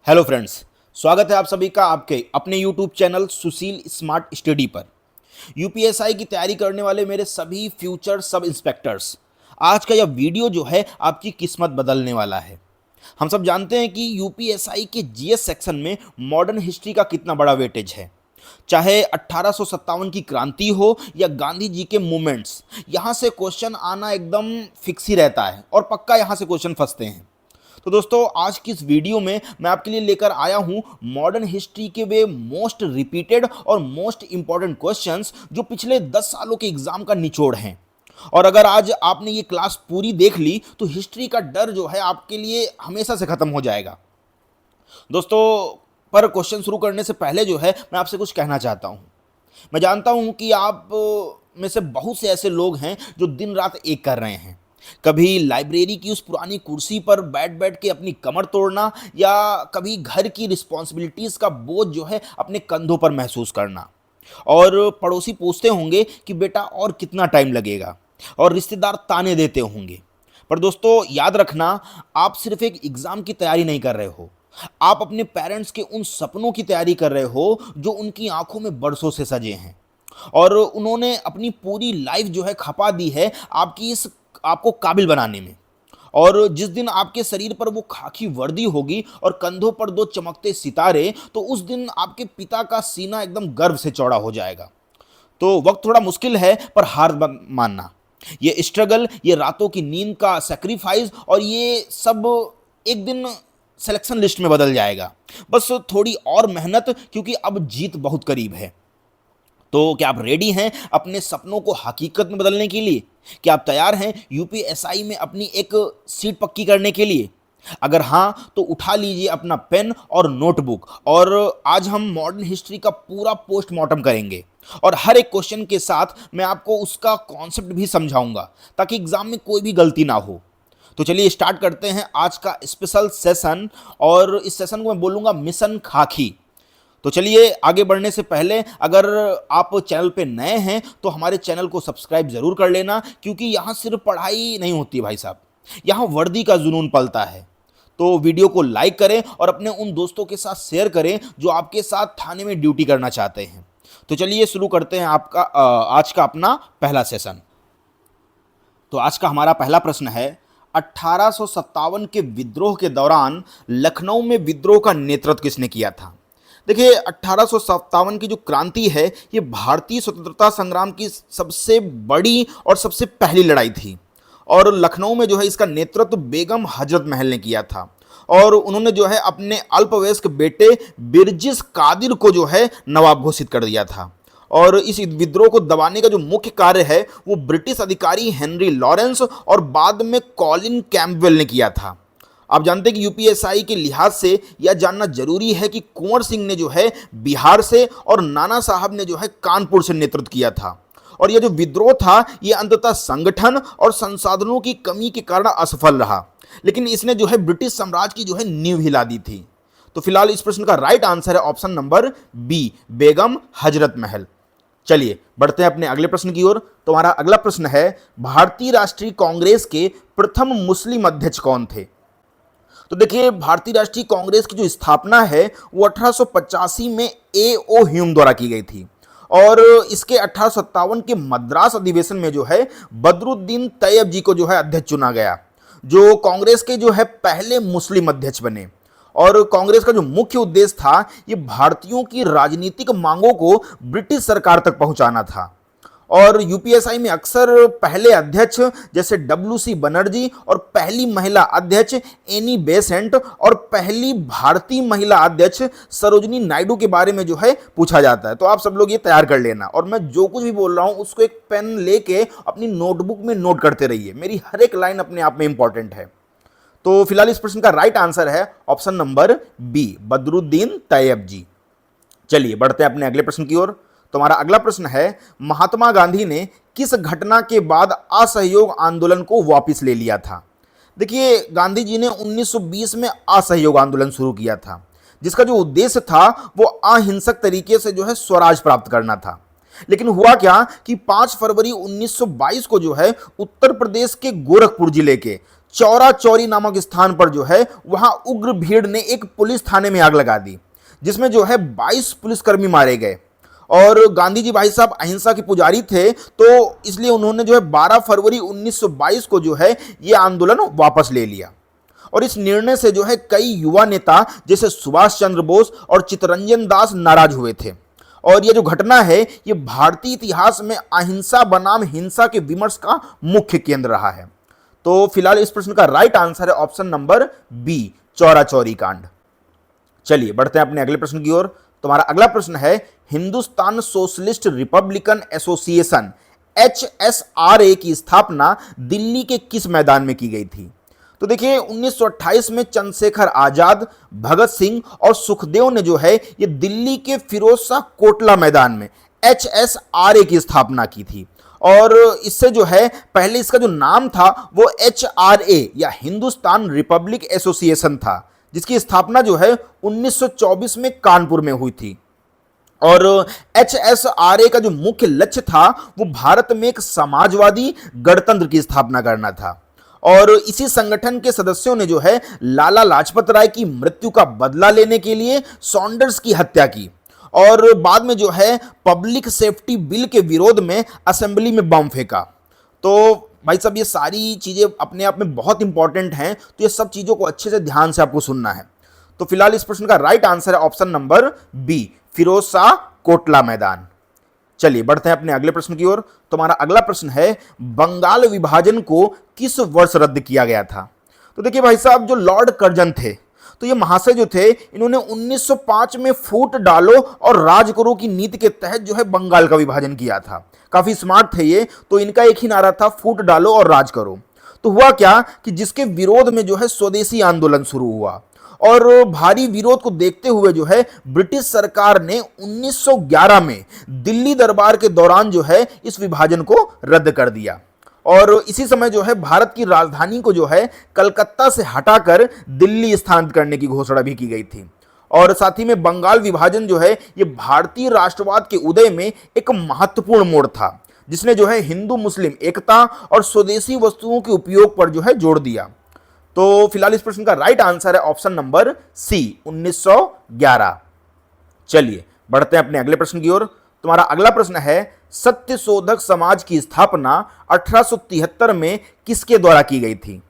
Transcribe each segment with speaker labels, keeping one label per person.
Speaker 1: Hello friends. स्वागत है आप सभी का आपके अपने यूट्यूब चैनल सुशील स्मार्ट स्टडी पर। यूपीएसआई की तैयारी करने वाले मेरे सभी फ्यूचर सब इंस्पेक्टर्स, आज का यह वीडियो जो है आपकी किस्मत बदलने वाला है। हम सब जानते हैं कि यूपीएसआई के जीएस सेक्शन में मॉडर्न हिस्ट्री का कितना बड़ा वेटेज है। चाहे 1857 की क्रांति हो या गांधी जी के मूवमेंट्स, यहाँ से क्वेश्चन आना एकदम फिक्स ही रहता है और पक्का यहाँ से क्वेश्चन फंसते हैं। तो दोस्तों, आज की इस वीडियो में मैं आपके लिए लेकर आया हूं मॉडर्न हिस्ट्री के वे मोस्ट रिपीटेड और मोस्ट इंपॉर्टेंट क्वेश्चंस जो पिछले 10 सालों के एग्जाम का निचोड़ हैं। और अगर आज आपने ये क्लास पूरी देख ली तो हिस्ट्री का डर जो है आपके लिए हमेशा से खत्म हो जाएगा। दोस्तों, पर क्वेश्चन शुरू करने से पहले जो है मैं आपसे कुछ कहना चाहता हूं। मैं जानता हूं कि आप में से बहुत से ऐसे लोग हैं जो दिन रात एक कर रहे हैं। कभी लाइब्रेरी की उस पुरानी कुर्सी पर बैठ बैठ के अपनी कमर तोड़ना, या कभी घर की रिस्पॉन्सिबिलिटीज का बोझ जो है अपने कंधों पर महसूस करना। और पड़ोसी पूछते होंगे कि बेटा और कितना टाइम लगेगा, और रिश्तेदार ताने देते होंगे। पर दोस्तों, याद रखना, आप सिर्फ एक एग्जाम की तैयारी नहीं कर रहे हो, आप अपने पेरेंट्स के उन सपनों की तैयारी कर रहे हो जो उनकी आंखों में बरसों से सजे हैं। और उन्होंने अपनी पूरी लाइफ जो है खपा दी है आपकी इस आपको काबिल बनाने में। और जिस दिन आपके शरीर पर वो खाकी वर्दी होगी और कंधों पर दो चमकते सितारे, तो उस दिन आपके पिता का सीना एकदम गर्व से चौड़ा हो जाएगा। तो वक्त थोड़ा मुश्किल है, पर हार मत मानना। ये स्ट्रगल, ये रातों की नींद का सेक्रीफाइस, और ये सब एक दिन सिलेक्शन लिस्ट में बदल जाएगा। बस थोड़ी और मेहनत, क्योंकि अब जीत बहुत करीब है। तो क्या आप रेडी हैं अपने सपनों को हकीकत में बदलने के लिए? क्या आप तैयार हैं यूपीएसआई में अपनी एक सीट पक्की करने के लिए? अगर हाँ, तो उठा लीजिए अपना पेन और नोटबुक, और आज हम मॉडर्न हिस्ट्री का पूरा पोस्टमार्टम करेंगे। और हर एक क्वेश्चन के साथ मैं आपको उसका कॉन्सेप्ट भी समझाऊंगा, ताकि एग्जाम में कोई भी गलती ना हो। तो चलिए स्टार्ट करते हैं आज का स्पेशल सेशन, और इस सेशन को मैं बोलूंगा मिशन खाकी। तो चलिए, आगे बढ़ने से पहले अगर आप चैनल पे नए हैं तो हमारे चैनल को सब्सक्राइब जरूर कर लेना, क्योंकि यहाँ सिर्फ पढ़ाई नहीं होती भाई साहब, यहाँ वर्दी का जुनून पलता है। तो वीडियो को लाइक करें और अपने उन दोस्तों के साथ शेयर करें जो आपके साथ थाने में ड्यूटी करना चाहते हैं। तो चलिए शुरू करते हैं आज का अपना पहला सेशन। तो आज का हमारा पहला प्रश्न है, 1857 के विद्रोह के दौरान लखनऊ में विद्रोह का नेतृत्व किसने किया था? देखिए, 1857 की जो क्रांति है, ये भारतीय स्वतंत्रता संग्राम की सबसे बड़ी और सबसे पहली लड़ाई थी। और लखनऊ में जो है इसका नेतृत्व बेगम हजरत महल ने किया था। और उन्होंने जो है अपने अल्पवयस्क बेटे बिरजिस कादिर को जो है नवाब घोषित कर दिया था। और इस विद्रोह को दबाने का जो मुख्य कार्य है वो ब्रिटिश अधिकारी हेनरी लॉरेंस और बाद में कॉलिन कैंपबेल ने किया था। आप जानते हैं कि यूपीएसआई के लिहाज से यह जानना जरूरी है कि कुंवर सिंह ने जो है बिहार से और नाना साहब ने जो है कानपुर से नेतृत्व किया था। और यह जो विद्रोह था, यह अंततः संगठन और संसाधनों की कमी के कारण असफल रहा, लेकिन इसने जो है ब्रिटिश साम्राज्य की जो है नींव हिला दी थी। तो फिलहाल इस प्रश्न का राइट आंसर है option number B, Begum Hazrat Mahal. चलिए बढ़ते हैं अपने अगले प्रश्न की ओर। तो हमारा अगला प्रश्न है, भारतीय राष्ट्रीय कांग्रेस के प्रथम मुस्लिम अध्यक्ष कौन थे? तो देखिए, भारतीय राष्ट्रीय कांग्रेस की जो स्थापना है वो 1885 में A.O. ह्यूम द्वारा की गई थी। और इसके 1857 के मद्रास अधिवेशन में जो है बदरुद्दीन तैयब जी को जो है अध्यक्ष चुना गया, जो कांग्रेस के जो है पहले मुस्लिम अध्यक्ष बने। और कांग्रेस का जो मुख्य उद्देश्य था, ये भारतीयों की राजनीतिक मांगों को ब्रिटिश सरकार तक पहुंचाना था। और यूपीएसआई में अक्सर पहले अध्यक्ष जैसे डब्ल्यू.सी. बनर्जी और पहली महिला अध्यक्ष एनी बेसेंट और पहली भारतीय महिला अध्यक्ष सरोजनी नायडू के बारे में जो है पूछा जाता है। तो आप सब लोग ये तैयार कर लेना, और मैं जो कुछ भी बोल रहा हूं उसको एक पेन लेके अपनी नोटबुक में नोट करते रहिए। मेरी हर एक लाइन अपने आप में इंपॉर्टेंट है। तो फिलहाल इस प्रश्न का राइट आंसर है option number B, Badruddin Tyabji. चलिए बढ़ते हैं अपने अगले प्रश्न की ओर। तो हमारा अगला प्रश्न है, महात्मा गांधी ने किस घटना के बाद असहयोग आंदोलन को वापस ले लिया था? देखिए, गांधी जी ने 1920 में असहयोग आंदोलन शुरू किया था, जिसका जो उद्देश्य था वो अहिंसक तरीके से जो है स्वराज प्राप्त करना था। लेकिन हुआ क्या कि 5 फरवरी 1922 को जो है उत्तर प्रदेश के गोरखपुर जिले के चौरा चौरी नामक स्थान पर जो है वहां उग्र भीड़ ने एक पुलिस थाने में आग लगा दी, जिसमें जो है 22 पुलिसकर्मी मारे गए। और गांधी जी भाई साहब अहिंसा के पुजारी थे, तो इसलिए उन्होंने जो है 12 फरवरी 1922 को जो है ये आंदोलन वापस ले लिया। और इस निर्णय से जो है कई युवा नेता जैसे सुभाष चंद्र बोस और चित्तरंजन दास नाराज हुए थे। और ये जो घटना है ये भारतीय इतिहास में अहिंसा बनाम हिंसा के विमर्श का मुख्य केंद्र रहा है। तो फिलहाल इस प्रश्न का राइट आंसर है option number B, Chaura Chauri कांड। चलिए बढ़ते हैं अपने अगले प्रश्न की ओर। तुम्हारा अगला प्रश्न है, Hindustan socialist Republican association HSRA की स्थापना दिल्ली के किस मैदान में की गई थी? तो देखिए 1928 में चंद्रशेखर आजाद, भगत सिंह और सुखदेव ने जो है ये दिल्ली के फिरोज शाह कोटला मैदान में HSRA की स्थापना की थी। और इससे जो है पहले इसका जो नाम था वो HRA या हिंदुस्तान रिपब्लिक एसोसिएशन था, जिसकी स्थापना जो है 1924 में कानपुर में हुई थी। और HSRA का जो मुख्य लक्ष्य था वो भारत में एक समाजवादी गणतंत्र की स्थापना करना था। और इसी संगठन के सदस्यों ने जो है लाला लाजपत राय की मृत्यु का बदला लेने के लिए सॉन्डर्स की हत्या की। और बाद में जो है पब्लिक सेफ्टी बिल के विरोध में असेंबली में बम फेंका। तो भाई साहब ये सारी चीज़ें अपने आप में बहुत इंपॉर्टेंट हैं, तो ये सब चीज़ों को अच्छे से ध्यान से आपको सुनना है। तो फिलहाल इस प्रश्न का राइट आंसर है option number B, Feroz Shah Kotla मैदान। चलिए बढ़ते हैं अपने अगले प्रश्न की ओर। तुम्हारा अगला प्रश्न है, बंगाल विभाजन को किस वर्ष रद्द किया गया था? तो देखिए भाई साहब, जो लॉर्ड कर्जन थे, तो ये महाशय जो थे इन्होंने 1905 में फूट डालो और राज करो की नीति के तहत जो है बंगाल का विभाजन किया था। काफी स्मार्ट थे ये, तो इनका एक ही नारा था, फूट डालो और राज करो। तो हुआ क्या कि जिसके विरोध में जो है स्वदेशी आंदोलन शुरू हुआ। और भारी विरोध को देखते हुए जो है ब्रिटिश सरकार ने 1911 में दिल्ली दरबार के दौरान जो है इस विभाजन को रद्द कर दिया। और इसी समय जो है भारत की राजधानी को जो है कलकत्ता से हटाकर दिल्ली स्थानांतरित करने की घोषणा भी की गई थी। और साथ ही में बंगाल विभाजन जो है ये भारतीय राष्ट्रवाद के उदय में एक महत्वपूर्ण मोड़ था, जिसने जो है हिंदू मुस्लिम एकता और स्वदेशी वस्तुओं के उपयोग पर जो है जोर दिया। तो फिलहाल इस प्रश्न का राइट आंसर है ऑप्शन नंबर सी, 1911। चलिए बढ़ते हैं अपने अगले प्रश्न की ओर। तुम्हारा अगला प्रश्न है, सत्यशोधक समाज की स्थापना 1873 में किसके द्वारा की गई थी?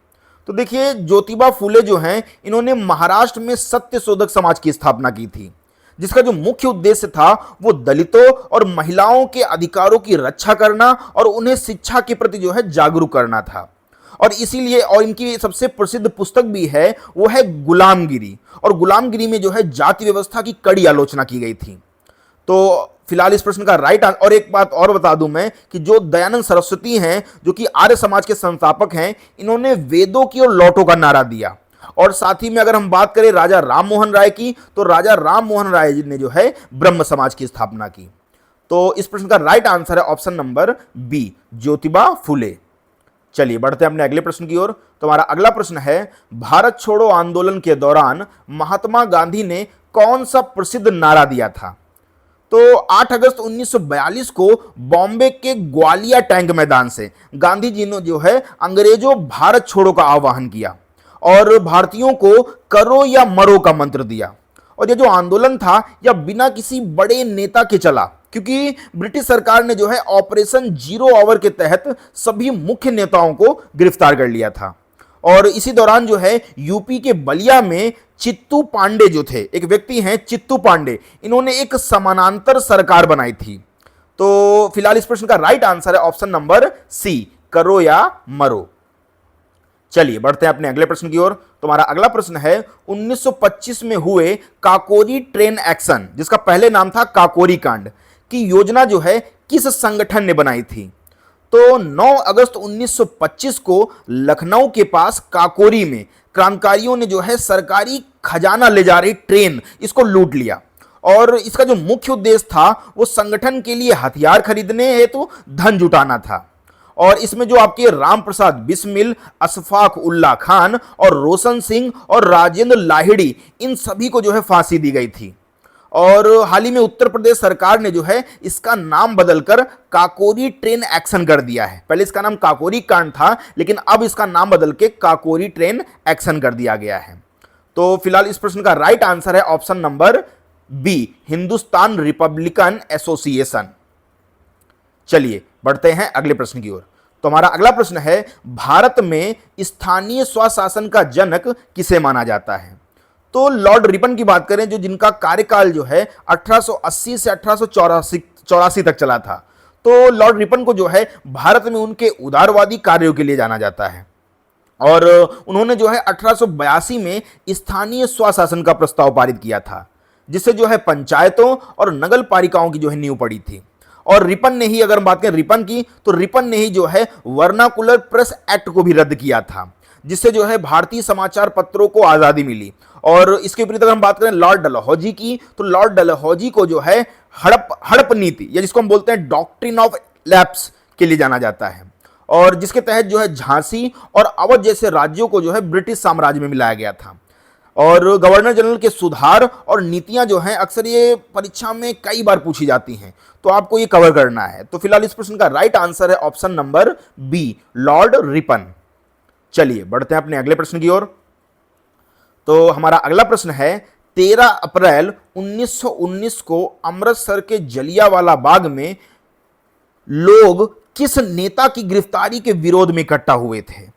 Speaker 1: तो देखिए ज्योतिबा फूले जो हैं इन्होंने महाराष्ट्र में सत्यशोधक समाज की स्थापना की थी, जिसका जो मुख्य उद्देश्य था वो दलितों और महिलाओं के अधिकारों की रक्षा करना और उन्हें शिक्षा के प्रति जो है जागरूक करना था। और इसीलिए और इनकी सबसे प्रसिद्ध पुस्तक भी है वो है गुलामगिरी। और गुलामगिरी में जो है जाति व्यवस्था की कड़ी आलोचना की गई थी। तो फिलहाल इस प्रश्न का राइट आंसर, और एक बात और बता दूं मैं कि जो दयानंद सरस्वती हैं जो कि आर्य समाज के संस्थापक हैं, इन्होंने वेदों की और लौटों का नारा दिया। और साथ ही में अगर हम बात करें राजा राम मोहन राय की, तो राजा राम मोहन राय जी ने जो है ब्रह्म समाज की स्थापना की। तो इस प्रश्न का राइट आंसर है option number B, Jyotiba Phule. चलिए बढ़ते हैं अपने अगले प्रश्न की ओर। तुम्हारा अगला प्रश्न है, भारत छोड़ो आंदोलन के दौरान महात्मा गांधी ने कौन सा प्रसिद्ध नारा दिया था? तो 8 अगस्त 1942 को बॉम्बे के ग्वालिया टैंक मैदान से गांधी जी ने जो है अंग्रेजों भारत छोड़ो का आह्वान किया और भारतीयों को करो या मरो का मंत्र दिया। और ये जो आंदोलन था यह बिना किसी बड़े नेता के चला, क्योंकि ब्रिटिश सरकार ने जो है ऑपरेशन जीरो आवर के तहत सभी मुख्य नेताओं को गिरफ्तार कर लिया था। और इसी दौरान जो है यूपी के बलिया में चित्तू पांडे जो थे, एक व्यक्ति हैं चित्तू पांडे, इन्होंने एक समानांतर सरकार बनाई थी। तो फिलहाल इस प्रश्न का राइट आंसर है ऑप्शन नंबर सी, करो या मरो। चलिए बढ़ते हैं अपने अगले प्रश्न की ओर। तुम्हारा अगला प्रश्न है, 1925 में हुए काकोरी ट्रेन एक्शन, जिसका पहले नाम था काकोरी कांड, की योजना जो है किस संगठन ने बनाई थी? तो 9 अगस्त 1925 को लखनऊ के पास काकोरी में क्रांतिकारियों ने जो है सरकारी खजाना ले जा रही ट्रेन इसको लूट लिया। और इसका जो मुख्य उद्देश्य था वो संगठन के लिए हथियार खरीदने हेतु धन जुटाना था। और इसमें जो आपके राम प्रसाद बिस्मिल, अशफाक उल्ला खान और रोशन सिंह और राजेंद्र लाहिड़ी, इन सभी को जो है फांसी दी गई थी। और हाल ही में उत्तर प्रदेश सरकार ने जो है इसका नाम बदलकर काकोरी ट्रेन एक्शन कर दिया है। पहले इसका नाम काकोरी कांड था, लेकिन अब इसका नाम बदल के काकोरी ट्रेन एक्शन कर दिया गया है। तो फिलहाल इस प्रश्न का राइट आंसर है option number B, Hindustan Republican Association. चलिए बढ़ते हैं अगले प्रश्न की ओर। तो हमारा अगला प्रश्न है, भारत में स्थानीय स्वशासन का जनक किसे माना जाता है? तो लॉर्ड रिपन की बात करें, जो जिनका कार्यकाल जो है 1880 से 1884 तक चला था। तो लॉर्ड रिपन को जो है भारत में उनके उदारवादी कार्यों के लिए जाना जाता है और उन्होंने जो है 1882 में स्थानीय स्वशासन का प्रस्ताव पारित किया था, जिससे जो है पंचायतों और नगर पालिकाओं की जो है नींव पड़ी थी। और रिपन ने ही, अगर हम बात करें रिपन की, तो रिपन ने ही जो है वर्नाकुलर प्रेस एक्ट को भी रद्द किया था, जिससे जो है भारतीय समाचार पत्रों को आज़ादी मिली। और इसके विपरीत अगर हम बात करें लॉर्ड डलहौजी की, तो लॉर्ड डलहौजी को जो है हड़प नीति, या जिसको हम बोलते हैं डॉक्ट्रिन ऑफ लैप्स के लिए जाना जाता है, और जिसके तहत जो है झांसी और अवध जैसे राज्यों को जो है ब्रिटिश साम्राज्य में मिलाया गया था। और गवर्नर जनरल के सुधार और नीतियां जो हैं अक्सर ये परीक्षा में कई बार पूछी जाती हैं, तो आपको ये कवर करना है। तो फिलहाल इस प्रश्न का राइट आंसर है option number B, Lord Ripon. चलिए बढ़ते हैं अपने अगले प्रश्न की ओर। तो हमारा अगला प्रश्न है, 13 अप्रैल 1919 को अमृतसर के जलियांवाला बाग में लोग किस नेता की गिरफ्तारी के विरोध में इकट्ठा हुए थे?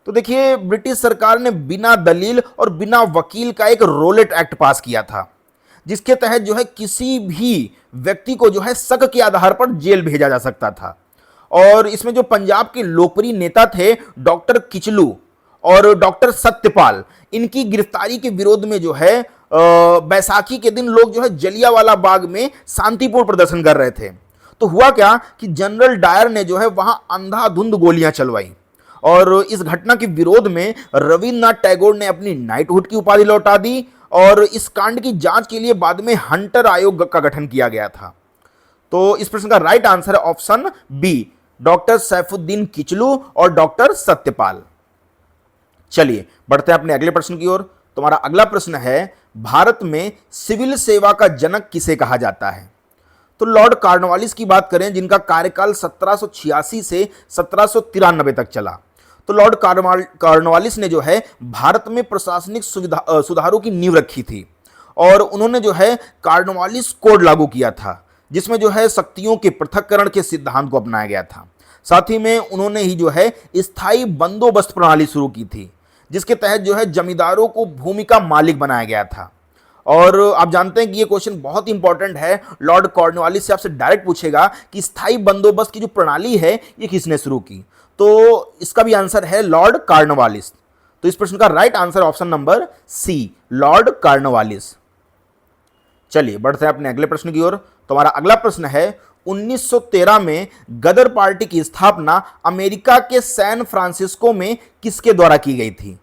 Speaker 1: तो देखिए, ब्रिटिश सरकार ने बिना दलील और बिना वकील का एक रोलेट एक्ट पास किया था, जिसके तहत जो है किसी भी व्यक्ति को जो है शक के आधार पर जेल भेजा जा सकता था। और इसमें जो पंजाब के लोकप्रिय नेता थे डॉक्टर किचलू और डॉक्टर सत्यपाल, इनकी गिरफ्तारी के विरोध में जो है बैसाखी के दिन लोग जो है जलियांवाला बाग में शांतिपूर्ण प्रदर्शन कर रहे थे। तो हुआ क्या कि जनरल डायर ने जो है वहां अंधाधुंध गोलियां चलवाई, और इस घटना के विरोध में रविन्द्रनाथ टैगोर ने अपनी नाइटहुड की उपाधि लौटा दी, और इस कांड की जांच के लिए बाद में हंटर आयोग का गठन किया गया था। तो इस प्रश्न का राइट आंसर है option B, doctor Saifuddin Kitchlew और डॉक्टर सत्यपाल। चलिए बढ़ते हैं अपने अगले प्रश्न की ओर। तुम्हारा अगला प्रश्न है, भारत में सिविल सेवा का जनक किसे कहा जाता है? तो लॉर्ड कॉर्नवालिस की बात करें, जिनका कार्यकाल 1786 से 1793 तक चला। तो लॉर्ड कॉर्नवालिस ने जो है भारत में प्रशासनिक सुधारों की नींव रखी थी, और उन्होंने जो है कॉर्नवालिस कोड लागू किया था, जिसमें जो है शक्तियों के पृथक्करण के सिद्धांत को अपनाया गया था। साथ ही में उन्होंने ही जो है स्थायी बंदोबस्त प्रणाली शुरू की थी, जिसके तहत जो है जमींदारों को भूमि का मालिक बनाया गया था। और आप जानते हैं कि ये क्वेश्चन बहुत इंपॉर्टेंट है, लॉर्ड कॉर्नवालिस से आपसे डायरेक्ट पूछेगा कि स्थायी बंदोबस्त की जो प्रणाली है ये किसने शुरू की? तो इसका भी आंसर है लॉर्ड कॉर्नवालिस। तो इस प्रश्न का right answer option number C, Lord Cornwallis. चलिए बढ़ते हैं अपने अगले प्रश्न की ओर। तो हमारा अगला प्रश्न है, 1913 में गदर पार्टी की स्थापना अमेरिका के सैन फ्रांसिस्को में किसके द्वारा की गई थी?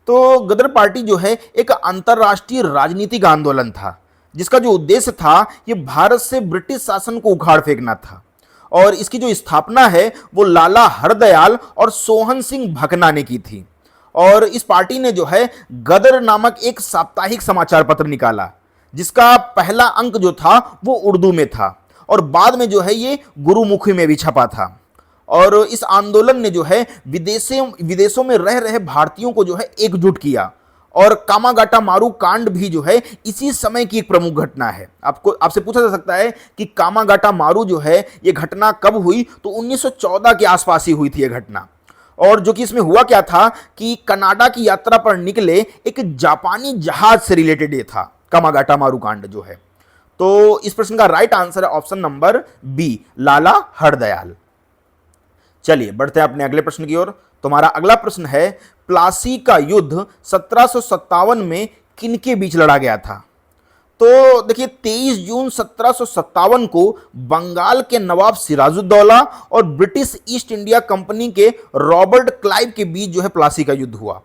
Speaker 1: तो गदर पार्टी जो है एक अंतरराष्ट्रीय राजनीतिक आंदोलन था, जिसका जो उद्देश्य था ये भारत से ब्रिटिश शासन को उखाड़ फेंकना था। और इसकी जो स्थापना है वो लाला हरदयाल और सोहन सिंह भकना ने की थी। और इस पार्टी ने जो है गदर नामक एक साप्ताहिक समाचार पत्र निकाला, जिसका पहला अंक जो था वो उर्दू में था, और बाद में जो है ये गुरुमुखी में भी छपा था। और इस आंदोलन ने जो है विदेशों में रह रहे भारतीयों को जो है एकजुट किया, और कामागाटा मारू कांड भी जो है इसी समय की एक प्रमुख घटना है। आपसे पूछा जा सकता है कि कामागाटा मारू जो है ये घटना कब हुई? तो 1914 के आसपास ही हुई थी ये घटना। और जो कि इसमें हुआ क्या था कि कनाडा की यात्रा पर निकले एक जापानी जहाज से रिलेटेड ये था कामागाटा मारू कांड जो है। तो इस प्रश्न का राइट आंसर है ऑप्शन नंबर बी, लाला हरदयाल। चलिए बढ़ते हैं अपने अगले प्रश्न की ओर। तुम्हारा अगला प्रश्न है, प्लासी का युद्ध 1757 में किनके बीच लड़ा गया था? तो देखिए, 23 जून 1757 को बंगाल के नवाब सिराजुद्दौला और ब्रिटिश ईस्ट इंडिया कंपनी के रॉबर्ट क्लाइव के बीच जो है प्लासी का युद्ध हुआ।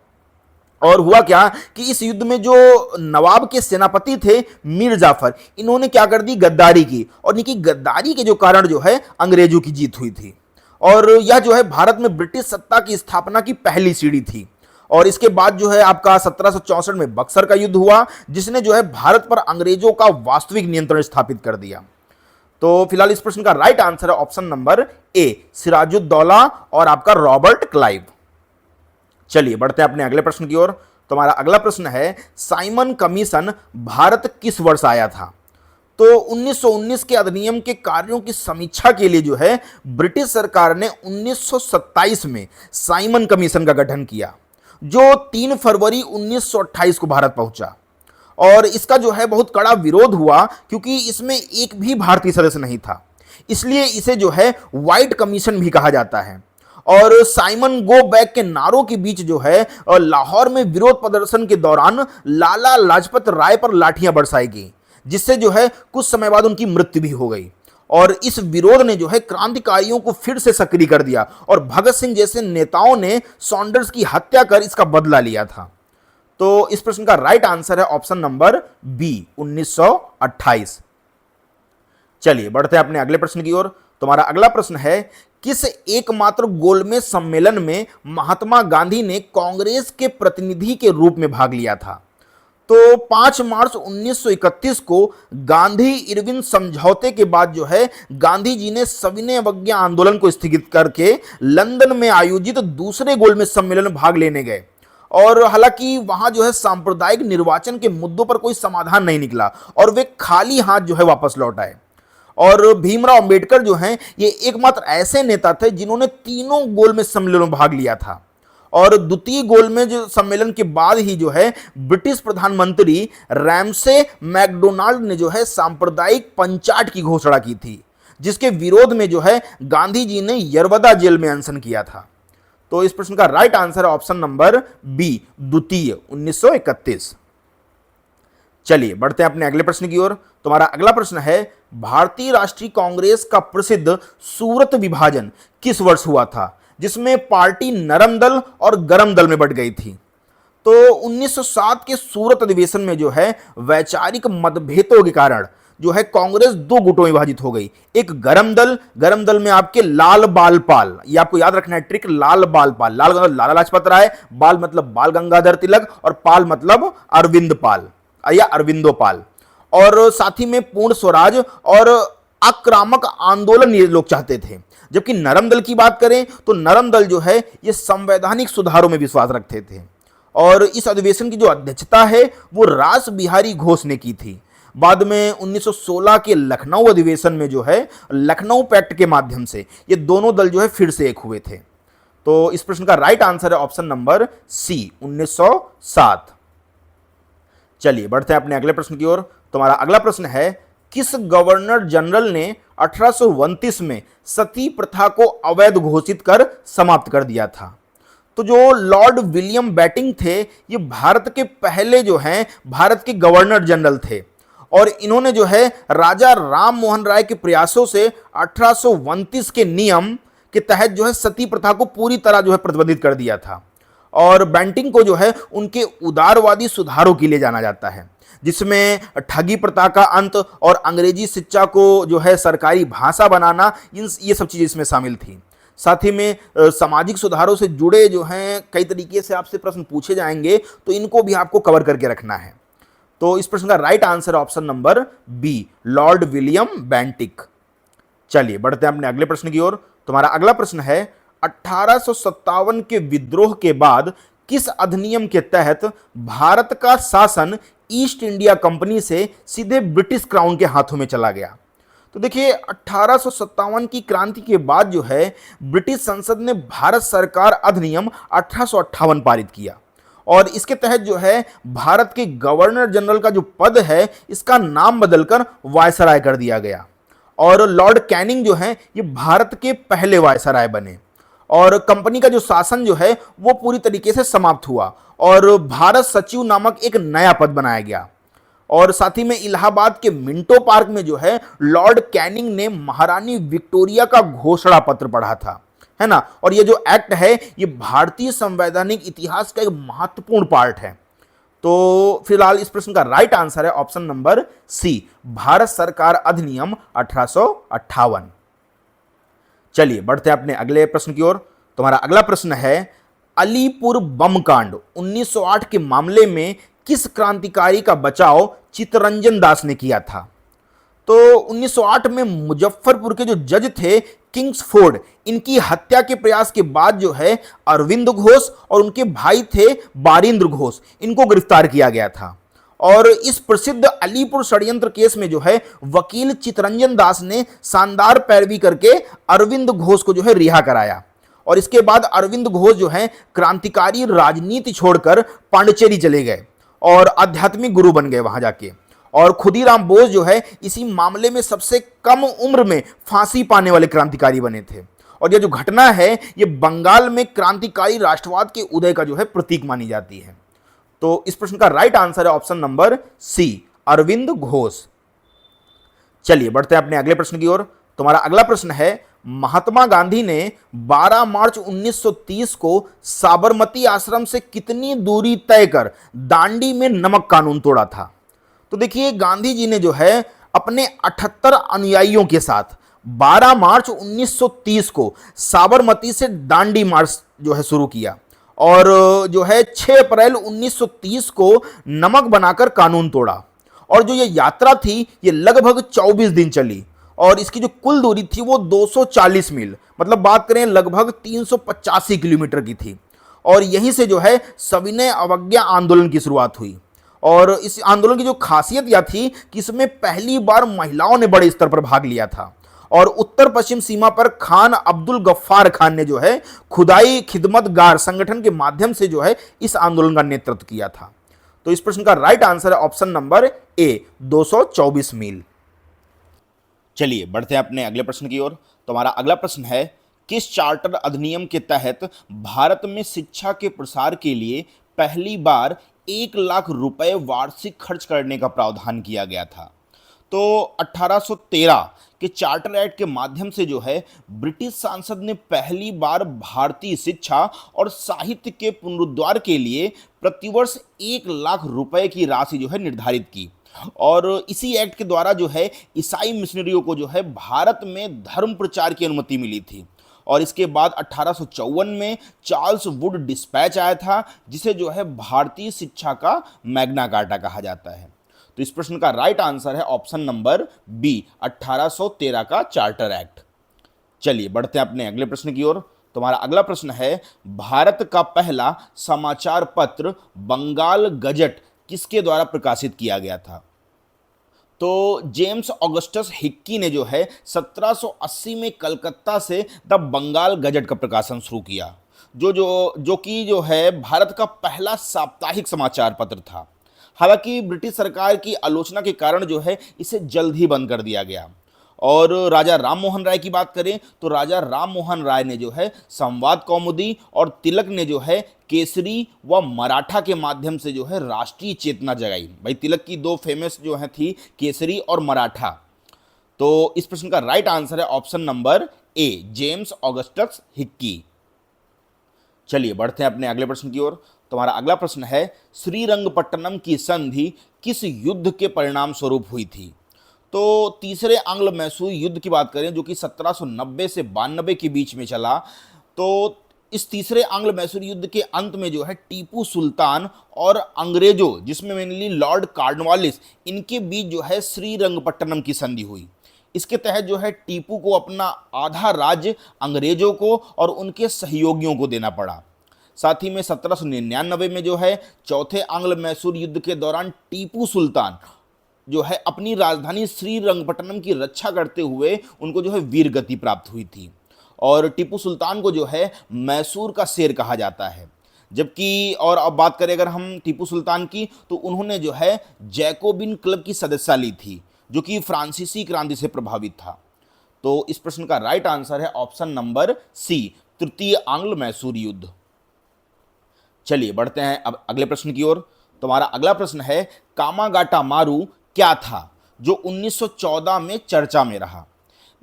Speaker 1: और हुआ क्या कि इस युद्ध में जो नवाब के सेनापति थे मीर जाफर, इन्होंने क्या कर दी, गद्दारी की, और इनकी गद्दारी के जो कारण जो है अंग्रेजों की जीत हुई थी। और यह जो है भारत में ब्रिटिश सत्ता की स्थापना की पहली सीढ़ी थी। और इसके बाद जो है आपका 1764 में बक्सर का युद्ध हुआ, जिसने जो है भारत पर अंग्रेजों का वास्तविक नियंत्रण स्थापित कर दिया। तो फिलहाल इस प्रश्न का राइट आंसर है ऑप्शन नंबर ए, सिराजुद्दौला और आपका रॉबर्ट क्लाइव। चलिए बढ़ते हैं अपने अगले प्रश्न की ओर। तुम्हारा अगला प्रश्न है, साइमन कमीशन भारत किस वर्ष आया था? तो 1919 के अधिनियम के कार्यों की समीक्षा के लिए जो है ब्रिटिश सरकार ने 1927 में साइमन कमीशन का गठन किया, जो 3 फरवरी 1928 को भारत पहुंचा। और इसका जो है बहुत कड़ा विरोध हुआ, क्योंकि इसमें एक भी भारतीय सदस्य नहीं था, इसलिए इसे जो है व्हाइट कमीशन भी कहा जाता है। और साइमन गो बैक के नारों के बीच जो है लाहौर में विरोध प्रदर्शन के दौरान लाला लाजपत राय पर लाठियां बरसाई गई, जिससे जो है कुछ समय बाद उनकी मृत्यु भी हो गई। और इस विरोध ने जो है क्रांतिकारियों को फिर से सक्रिय कर दिया, और भगत सिंह जैसे नेताओं ने सॉन्डर्स की हत्या कर इसका बदला लिया था। तो इस प्रश्न का राइट आंसर है ऑप्शन नंबर बी, 1928। चलिए बढ़ते हैं अपने अगले प्रश्न की ओर। तुम्हारा अगला प्रश्न है, किस एकमात्र गोलमेज सम्मेलन में महात्मा गांधी ने कांग्रेस के प्रतिनिधि के रूप में भाग लिया था? तो 5 मार्च 1931 को गांधी इरविन समझौते के बाद जो है गांधी जी ने सविनय अवज्ञा आंदोलन को स्थगित करके लंदन में आयोजित दूसरे गोलमेज सम्मेलन में भाग लेने गए। और हालांकि वहां जो है सांप्रदायिक निर्वाचन के मुद्दों पर कोई समाधान नहीं निकला, और वे खाली हाथ जो है वापस लौट आए। और भीमराव अंबेडकर जो हैं ये एकमात्र ऐसे नेता थे जिन्होंने तीनों गोलमेज सम्मेलनों में भाग लिया था। और द्वितीय गोलमेज सम्मेलन के बाद ही जो है ब्रिटिश प्रधानमंत्री रैमसे मैकडोनाल्ड ने जो है सांप्रदायिक पंचाट की घोषणा की थी, जिसके विरोध में जो है गांधी जी ने यरवदा जेल में अनशन किया था। तो इस प्रश्न का राइट आंसर है ऑप्शन नंबर बी, द्वितीय, 1931। चलिए बढ़ते हैं अपने अगले प्रश्न की ओर। तुम्हारा अगला प्रश्न है, भारतीय राष्ट्रीय कांग्रेस का प्रसिद्ध सूरत विभाजन किस वर्ष हुआ था, जिसमें पार्टी नरम दल और गरम दल में बंट गई थी? तो 1907 के सूरत अधिवेशन में जो है वैचारिक मतभेदों के कारण जो है कांग्रेस 2 गुटों में विभाजित हो गई। एक गरम दल में आपके लाल बाल पाल, ये आपको याद रखना है ट्रिक, लाल बाल पाल, लाल मतलब लाला लाजपत राय, बाल मतलब बाल गंगाधर तिलक, और पाल मतलब अरविंद पाल या अरविंदो पाल। और साथ ही में पूर्ण स्वराज और आक्रामक आंदोलन ये लोग चाहते थे। जबकि नरम दल की बात करें तो नरम दल जो है ये संवैधानिक सुधारों में विश्वास रखते थे। और इस अधिवेशन की जो अध्यक्षता है वो रास बिहारी घोष ने की थी। बाद में 1916 के लखनऊ अधिवेशन में जो है लखनऊ पैक्ट के माध्यम से ये दोनों दल जो है फिर से एक हुए थे। तो इस प्रश्न का राइट आंसर है ऑप्शन नंबर सी, 1907। चलिए बढ़ते हैं अपने अगले प्रश्न की ओर। तुम्हारा अगला प्रश्न है, किस गवर्नर जनरल ने 1829 में सती प्रथा को अवैध घोषित कर समाप्त कर दिया था? तो जो लॉर्ड विलियम बेटिंग थे ये भारत के पहले जो हैं भारत के गवर्नर जनरल थे, और इन्होंने जो है राजा राम मोहन राय के प्रयासों से 1829 के नियम के तहत जो है सती प्रथा को पूरी तरह जो है प्रतिबंधित कर दिया था। और बेंटिंग को जो है उनके उदारवादी सुधारों के लिए जाना जाता है, जिसमें ठगी प्रथा का अंत और अंग्रेजी शिक्षा को जो है सरकारी भाषा बनाना, ये सब चीज़ें इसमें शामिल थी। साथ ही में सामाजिक सुधारों से जुड़े जो हैं कई तरीके से आपसे प्रश्न पूछे जाएंगे, तो इनको भी आपको कवर करके रखना है। तो इस प्रश्न का right answer option number B, Lord William Bentinck. चलिए बढ़ते हैं अपने अगले प्रश्न की ओर। तुम्हारा अगला प्रश्न है, 1857 के विद्रोह के बाद किस अधिनियम के तहत भारत का शासन ईस्ट इंडिया कंपनी से सीधे ब्रिटिश क्राउन के हाथों में चला गया? तो देखिए 1857 की क्रांति के बाद जो है ब्रिटिश संसद ने भारत सरकार अधिनियम 1858 पारित किया, और इसके तहत जो है भारत के गवर्नर जनरल का जो पद है इसका नाम बदलकर वायसराय कर दिया गया। और लॉर्ड कैनिंग जो है ये भारत के पहले वायसराय बने, और कंपनी का जो शासन जो है वो पूरी तरीके से समाप्त हुआ, और भारत सचिव नामक एक नया पद बनाया गया। और साथ ही में इलाहाबाद के मिंटो पार्क में जो है लॉर्ड कैनिंग ने महारानी विक्टोरिया का घोषणा पत्र पढ़ा था, है ना। और ये जो एक्ट है ये भारतीय संवैधानिक इतिहास का एक महत्वपूर्ण पार्ट है। तो फिलहाल इस प्रश्न का राइट आंसर है ऑप्शन नंबर सी, भारत सरकार अधिनियम 1858। चलिए बढ़ते हैं अपने अगले प्रश्न की ओर। तुम्हारा अगला प्रश्न है, अलीपुर बम कांड 1908 के मामले में किस क्रांतिकारी का बचाव चित्तरंजन दास ने किया था? तो 1908 में मुजफ्फरपुर के जो जज थे किंग्सफोर्ड, इनकी हत्या के प्रयास के बाद जो है अरविंद घोष और उनके भाई थे बारिंद्र घोष, इनको गिरफ्तार किया गया था। और इस प्रसिद्ध अलीपुर षड्यंत्र केस में जो है वकील चित्तरंजन दास ने शानदार पैरवी करके अरविंद घोष को जो है रिहा कराया। और इसके बाद अरविंद घोष जो है क्रांतिकारी राजनीति छोड़कर पांडिचेरी चले गए और आध्यात्मिक गुरु बन गए वहां जाके। और खुदीराम बोस जो है इसी मामले में सबसे कम उम्र में फांसी पाने वाले क्रांतिकारी बने थे। और यह जो घटना है ये बंगाल में क्रांतिकारी राष्ट्रवाद के उदय का जो है प्रतीक मानी जाती है। तो इस प्रश्न का राइट आंसर है option number C, Aurobindo Ghosh. चलिए बढ़ते हैं अपने अगले प्रश्न की ओर। तुम्हारा अगला प्रश्न है, महात्मा गांधी ने 12 मार्च 1930 को साबरमती आश्रम से कितनी दूरी तय कर दांडी में नमक कानून तोड़ा था? तो देखिए गांधी जी ने जो है अपने 78 अनुयायियों के साथ 12 मार्च 1930 को साबरमती से दांडी मार्च जो है शुरू किया और जो है 6 अप्रैल 1930 को नमक बनाकर कानून तोड़ा। और जो ये यात्रा थी ये लगभग 24 दिन चली और इसकी जो कुल दूरी थी वो 240 मील, मतलब बात करें लगभग 385 किलोमीटर की थी। और यहीं से जो है सविनय अवज्ञा आंदोलन की शुरुआत हुई। और इस आंदोलन की जो खासियत यह थी कि इसमें पहली बार महिलाओं ने बड़े स्तर पर भाग लिया था। और उत्तर पश्चिम सीमा पर खान अब्दुल गफ्फार खान ने जो है खुदाई खिदमतगार संगठन के माध्यम से जो है इस आंदोलन का नेतृत्व किया था। तो इस प्रश्न का राइट आंसर है ऑप्शन नंबर ए, 224 मील। चलिए बढ़ते हैं अपने अगले प्रश्न की ओर। तुम्हारा अगला प्रश्न है, किस चार्टर अधिनियम के तहत भारत में शिक्षा के प्रसार के लिए पहली बार 1 लाख रुपए वार्षिक खर्च करने का प्रावधान किया गया था? तो 1813 के चार्टर एक्ट के माध्यम से जो है ब्रिटिश सांसद ने पहली बार भारतीय शिक्षा और साहित्य के पुनरुद्धार के लिए प्रतिवर्ष 1 लाख रुपए की राशि जो है निर्धारित की। और इसी एक्ट के द्वारा जो है ईसाई मिशनरियों को जो है भारत में धर्म प्रचार की अनुमति मिली थी। और इसके बाद 1854 में चार्ल्स वुड डिस्पैच आया था, जिसे जो है भारतीय शिक्षा का मैग्ना कार्टा कहा जाता है। तो इस प्रश्न का राइट आंसर है ऑप्शन नंबर बी, 1813 का चार्टर एक्ट। चलिए बढ़ते हैं अपने अगले प्रश्न की ओर। तुम्हारा अगला प्रश्न है, भारत का पहला समाचार पत्र बंगाल गजट किसके द्वारा प्रकाशित किया गया था? तो जेम्स ऑगस्टस हिक्की ने जो है 1780 में कलकत्ता से द बंगाल गजट का प्रकाशन शुरू किया, जो कि जो है भारत का पहला साप्ताहिक समाचार पत्र था। हालांकि ब्रिटिश सरकार की आलोचना के कारण जो है इसे जल्द ही बंद कर दिया गया। और राजा राम मोहन राय की बात करें तो राजा राम मोहन राय ने जो है संवाद कौमुदी और तिलक ने जो है केसरी व मराठा के माध्यम से जो है राष्ट्रीय चेतना जगाई। भाई तिलक की 2 फेमस जो है थी केसरी और मराठा। तो इस प्रश्न का राइट आंसर है option number A, James Augustus Hickey. चलिए बढ़ते हैं अपने अगले प्रश्न की ओर। तुम्हारा अगला प्रश्न है, श्रीरंगपट्टनम की संधि किस युद्ध के परिणाम स्वरूप हुई थी? तो तीसरे आंग्ल मैसूर युद्ध की बात करें जो कि 1790 से 92 के बीच में चला। तो इस तीसरे आंग्ल मैसूर युद्ध के अंत में जो है टीपू सुल्तान और अंग्रेजों, जिसमें मेनली लॉर्ड कॉर्नवालिस, इनके बीच जो है श्रीरंगपट्टनम की संधि हुई। इसके तहत जो है टीपू को अपना आधा राज्य अंग्रेजों को और उनके सहयोगियों को देना पड़ा। साथ ही में 1799 में जो है चौथे आंग्ल मैसूर युद्ध के दौरान टीपू सुल्तान जो है अपनी राजधानी श्रीरंगपट्टनम की रक्षा करते हुए उनको जो है वीर गति प्राप्त हुई थी। और टीपू सुल्तान को जो है मैसूर का शेर कहा जाता है। जबकि और अब बात करें अगर हम टीपू सुल्तान की, तो उन्होंने जो है जैकोबिन क्लब की सदस्यता ली थी, जो कि फ्रांसीसी क्रांति से प्रभावित था। तो इस प्रश्न का राइट आंसर है ऑप्शन नंबर सी, तृतीय आंग्ल मैसूर युद्ध। चलिए बढ़ते हैं अब अगले प्रश्न की ओर। तुम्हारा अगला प्रश्न है, कामागाटा मारू क्या था जो 1914 में चर्चा में रहा?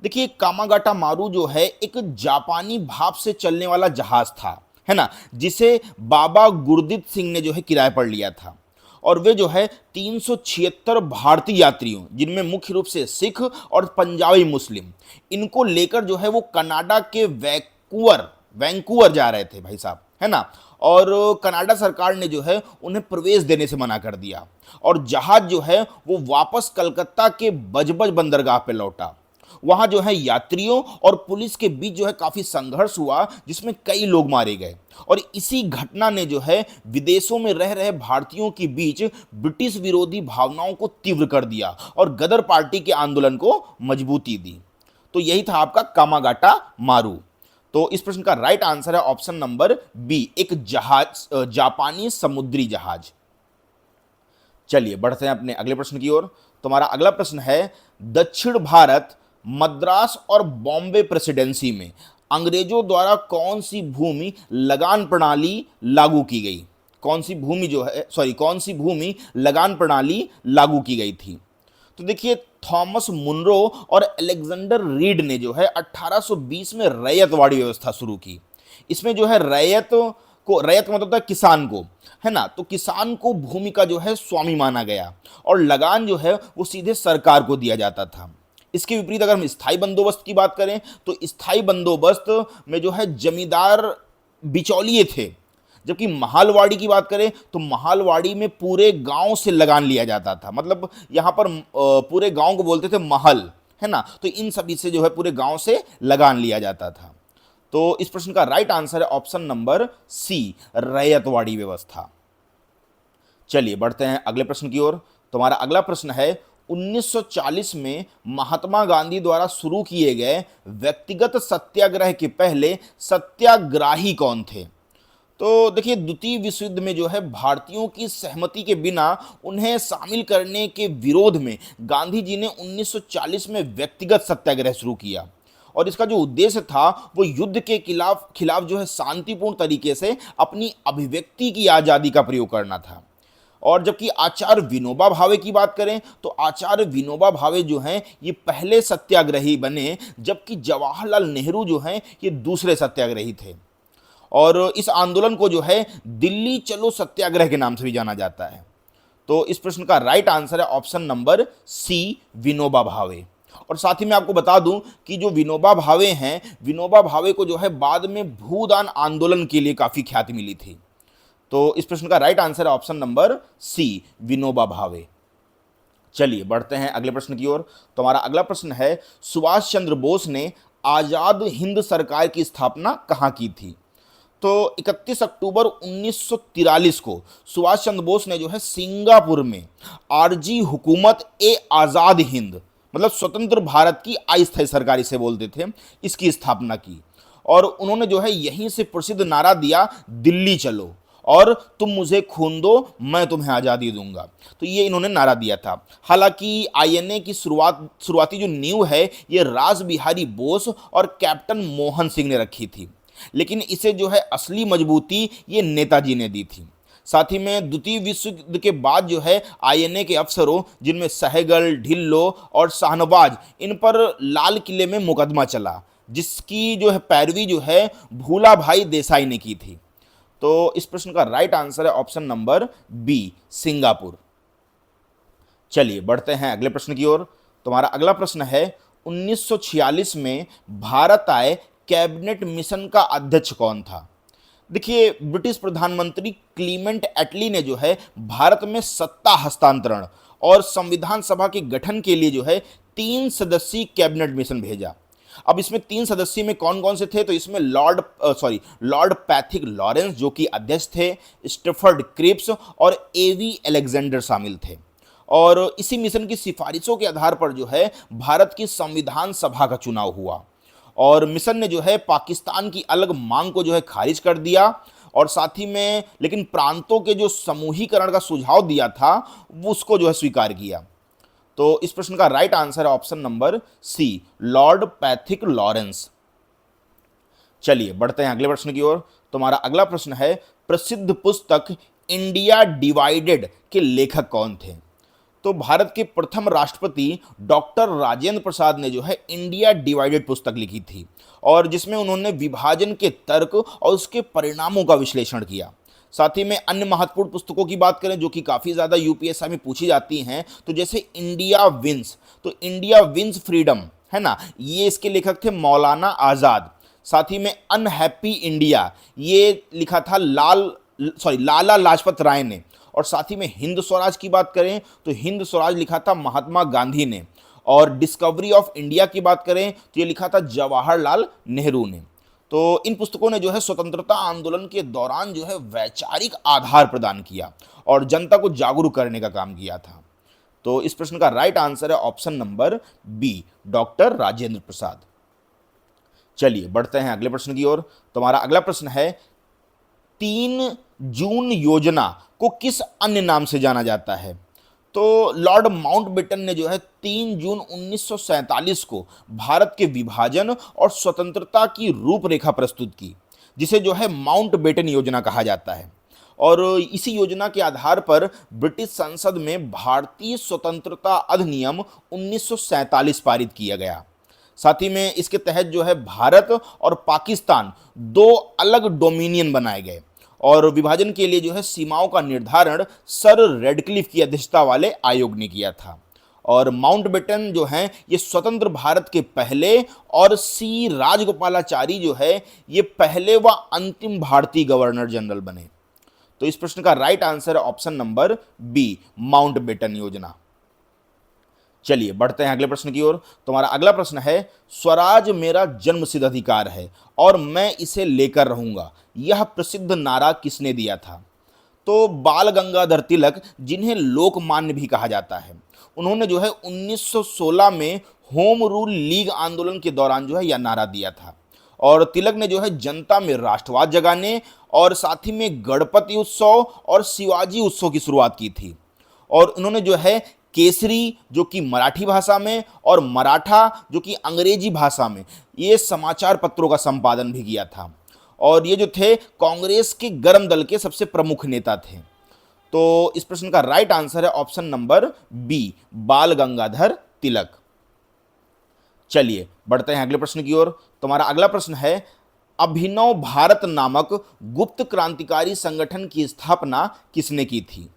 Speaker 1: देखिए कामागाटा मारू जो है एक जापानी भाप से चलने वाला जहाज था, है ना, जिसे बाबा गुरदीप सिंह ने जो है किराए पर लिया था। और वे जो है 376 भारतीय यात्रियों, जिनमें मुख्य रूप से सिख और पंजाबी मुस्लिम, इनको लेकर जो है वो कनाडा के वैंकूवर जा रहे थे भाई साहब, है ना। और कनाडा सरकार ने जो है उन्हें प्रवेश देने से मना कर दिया और जहाज जो है वो वापस कलकत्ता के बजबज बंदरगाह पे लौटा। वहां जो है यात्रियों और पुलिस के बीच जो है काफी संघर्ष हुआ जिसमें कई लोग मारे गए और इसी घटना ने जो है विदेशों में रह रहे भारतीयों के बीच ब्रिटिश विरोधी भावनाओं को तीव्र कर दिया और गदर पार्टी के आंदोलन को मजबूती दी। तो यही था आपका कामागाटा मारू। तो इस प्रश्न का राइट आंसर है ऑप्शन नंबर बी, एक जहाज, जापानी समुद्री जहाज। चलिए बढ़ते हैं अपने अगले प्रश्न की ओर। तुम्हारा अगला प्रश्न है, दक्षिण भारत, मद्रास और बॉम्बे प्रेसिडेंसी में अंग्रेजों द्वारा कौन सी भूमि लगान प्रणाली लागू की गई? कौन सी भूमि जो है, कौन सी भूमि लगान प्रणाली लागू की गई थी? तो देखिए, थॉमस मुनरो और अलेक्जेंडर रीड ने जो है 1820 में रैयतवाड़ी व्यवस्था शुरू की। इसमें जो है रैयत का मतलब था किसान को, है ना। तो किसान को भूमि का जो है स्वामी माना गया और लगान जो है वो सीधे सरकार को दिया जाता था। इसके विपरीत अगर हम स्थायी बंदोबस्त की बात करें तो स्थायी बंदोबस्त में जो है जमींदार बिचौलिए थे, जबकि महालवाड़ी की बात करें तो महालवाड़ी में पूरे गांव से लगान लिया जाता था। मतलब यहाँ पर पूरे गांव को बोलते थे महल, है ना। तो इन सभी से जो है पूरे गांव से लगान लिया जाता था। तो इस प्रश्न का राइट आंसर है ऑप्शन नंबर सी, रैयतवाड़ी व्यवस्था। चलिए बढ़ते हैं अगले प्रश्न की ओर। तुम्हारा अगला प्रश्न है, 1940 में महात्मा गांधी द्वारा शुरू किए गए व्यक्तिगत सत्याग्रह के पहले सत्याग्राही कौन थे? तो देखिए, द्वितीय विश्व युद्ध में जो है भारतीयों की सहमति के बिना उन्हें शामिल करने के विरोध में गांधी जी ने 1940 में व्यक्तिगत सत्याग्रह शुरू किया और इसका जो उद्देश्य था वो युद्ध के खिलाफ जो है शांतिपूर्ण तरीके से अपनी अभिव्यक्ति की आज़ादी का प्रयोग करना था। और जबकि आचार्य विनोबा भावे की बात करें तो आचार्य विनोबा भावे जो हैं ये पहले सत्याग्रही बने, जबकि जवाहरलाल नेहरू जो हैं ये दूसरे सत्याग्रही थे। और इस आंदोलन को जो है दिल्ली चलो सत्याग्रह के नाम से भी जाना जाता है। तो इस प्रश्न का राइट आंसर है ऑप्शन नंबर सी, विनोबा भावे। और साथ ही मैं आपको बता दूं कि जो विनोबा भावे हैं, विनोबा भावे को जो है बाद में भूदान आंदोलन के लिए काफी ख्याति मिली थी। तो इस प्रश्न का राइट आंसर है ऑप्शन नंबर सी, विनोबा भावे। चलिए बढ़ते हैं अगले प्रश्न की ओर। तो हमारा अगला प्रश्न है, सुभाष चंद्र बोस ने आजाद हिंद सरकार की स्थापना कहाँ की थी? तो 31 अक्टूबर 1943 को सुभाष चंद्र बोस ने जो है सिंगापुर में आरजी हुकूमत ए आज़ाद हिंद, मतलब स्वतंत्र भारत की अस्थायी सरकार इसे बोलते थे, इसकी स्थापना की। और उन्होंने जो है यहीं से प्रसिद्ध नारा दिया, दिल्ली चलो और तुम मुझे खून दो मैं तुम्हें आज़ादी दूंगा। तो ये इन्होंने नारा दिया था। हालांकि आईएनए की शुरुआती जो नींव है ये रास बिहारी बोस और कैप्टन मोहन सिंह ने रखी थी, लेकिन इसे जो है असली मजबूती ये नेताजी ने दी थी। साथ ही में द्वितीय विश्व युद्ध के बाद जो है आईएनए के अफसरों, जिनमें सहगल, ढिल्लो और शाहनवाज, इन पर लाल किले में मुकदमा चला, जिसकी जो है पैरवी जो है भूला भाई देसाई ने की थी। तो इस प्रश्न का राइट आंसर है ऑप्शन नंबर बी, सिंगापुर। चलिए बढ़ते हैं अगले प्रश्न की ओर। तुम्हारा अगला प्रश्न है, 1946 में भारत आए कैबिनेट मिशन का अध्यक्ष कौन था? देखिए, ब्रिटिश प्रधानमंत्री क्लीमेंट एटली ने जो है भारत में सत्ता हस्तांतरण और संविधान सभा के गठन के लिए जो है 3 सदस्यीय कैबिनेट मिशन भेजा। अब इसमें 3 सदस्य में कौन कौन से थे? तो इसमें लॉर्ड पैथिक लॉरेंस जो कि अध्यक्ष थे, स्टेफर्ड क्रिप्स और एवी अलेक्जेंडर शामिल थे। और इसी मिशन की सिफारिशों के आधार पर जो है भारत की संविधान सभा का चुनाव हुआ और मिशन ने जो है पाकिस्तान की अलग मांग को जो है खारिज कर दिया और साथ ही में लेकिन प्रांतों के जो समूहीकरण का सुझाव दिया था वो उसको जो है स्वीकार किया। तो इस प्रश्न का राइट आंसर है option number C, Lord Pethick Lawrence. चलिए बढ़ते हैं अगले प्रश्न की ओर। तुम्हारा अगला प्रश्न है, प्रसिद्ध पुस्तक इंडिया डिवाइडेड के लेखक कौन थे? तो भारत के प्रथम राष्ट्रपति डॉक्टर राजेंद्र प्रसाद ने जो है इंडिया डिवाइडेड पुस्तक लिखी थी और जिसमें उन्होंने विभाजन के तर्क और उसके परिणामों का विश्लेषण किया। साथ ही में अन्य महत्वपूर्ण पुस्तकों की बात करें जो कि काफ़ी ज़्यादा यूपीएससी में पूछी जाती हैं, तो जैसे इंडिया विंस, तो इंडिया विंस फ्रीडम, है ना, ये इसके लेखक थे मौलाना आज़ाद। साथ ही में अनहैप्पी इंडिया ये लिखा था लाला लाजपत राय ने। और साथ ही में हिंद स्वराज की बात करें तो हिंद स्वराज लिखा था महात्मा गांधी ने। और डिस्कवरी ऑफ इंडिया की बात करें तो ये लिखा था जवाहरलाल नेहरू ने। तो इन पुस्तकों ने जो है स्वतंत्रता आंदोलन के दौरान जो है वैचारिक आधार प्रदान किया और जनता को जागरूक करने का काम किया था। तो इस प्रश्न का राइट आंसर है option number B, doctor Rajendra Prasad. चलिए बढ़ते हैं अगले प्रश्न की ओर। तुम्हारा अगला प्रश्न है 3 जून योजना को किस अन्य नाम से जाना जाता है? तो लॉर्ड माउंटबेटन ने जो है 3 जून 1947 को भारत के विभाजन और स्वतंत्रता की रूपरेखा प्रस्तुत की, जिसे जो है माउंटबेटन योजना कहा जाता है। और इसी योजना के आधार पर ब्रिटिश संसद में भारतीय स्वतंत्रता अधिनियम 1947 पारित किया गया। साथ ही में इसके तहत जो है भारत और पाकिस्तान 2 अलग डोमिनियन बनाए गए और विभाजन के लिए जो है सीमाओं का निर्धारण सर रेडक्लिफ की अध्यक्षता वाले आयोग ने किया था। और माउंटबेटन जो हैं ये स्वतंत्र भारत के पहले और सी राजगोपालाचारी जो है ये पहले व अंतिम भारतीय गवर्नर जनरल बने। तो इस प्रश्न का राइट आंसर है ऑप्शन नंबर बी, माउंटबेटन योजना। चलिए बढ़ते हैं अगले प्रश्न की ओर। तुम्हारा अगला प्रश्न है स्वराज मेरा जन्मसिद्ध अधिकार है और मैं इसे लेकर रहूंगा, यह प्रसिद्ध नारा किसने दिया था? तो बाल गंगाधर तिलक, जिन्हें लोकमान्य भी कहा जाता है, उन्होंने जो है 1916 में होम रूल लीग आंदोलन के दौरान जो है यह नारा दिया था। और तिलक ने जो है जनता में राष्ट्रवाद जगाने और साथ ही में गणपति उत्सव और शिवाजी उत्सव की शुरुआत की थी। और उन्होंने जो है केसरी जो कि मराठी भाषा में और मराठा जो कि अंग्रेजी भाषा में ये समाचार पत्रों का संपादन भी किया था। और ये जो थे कांग्रेस के गर्म दल के सबसे प्रमुख नेता थे। तो इस प्रश्न का राइट आंसर है ऑप्शन नंबर बी, बाल गंगाधर तिलक। चलिए बढ़ते हैं अगले प्रश्न की ओर। तुम्हारा अगला प्रश्न है अभिनव भारत नामक गुप्त क्रांतिकारी संगठन की स्थापना किसने की थी?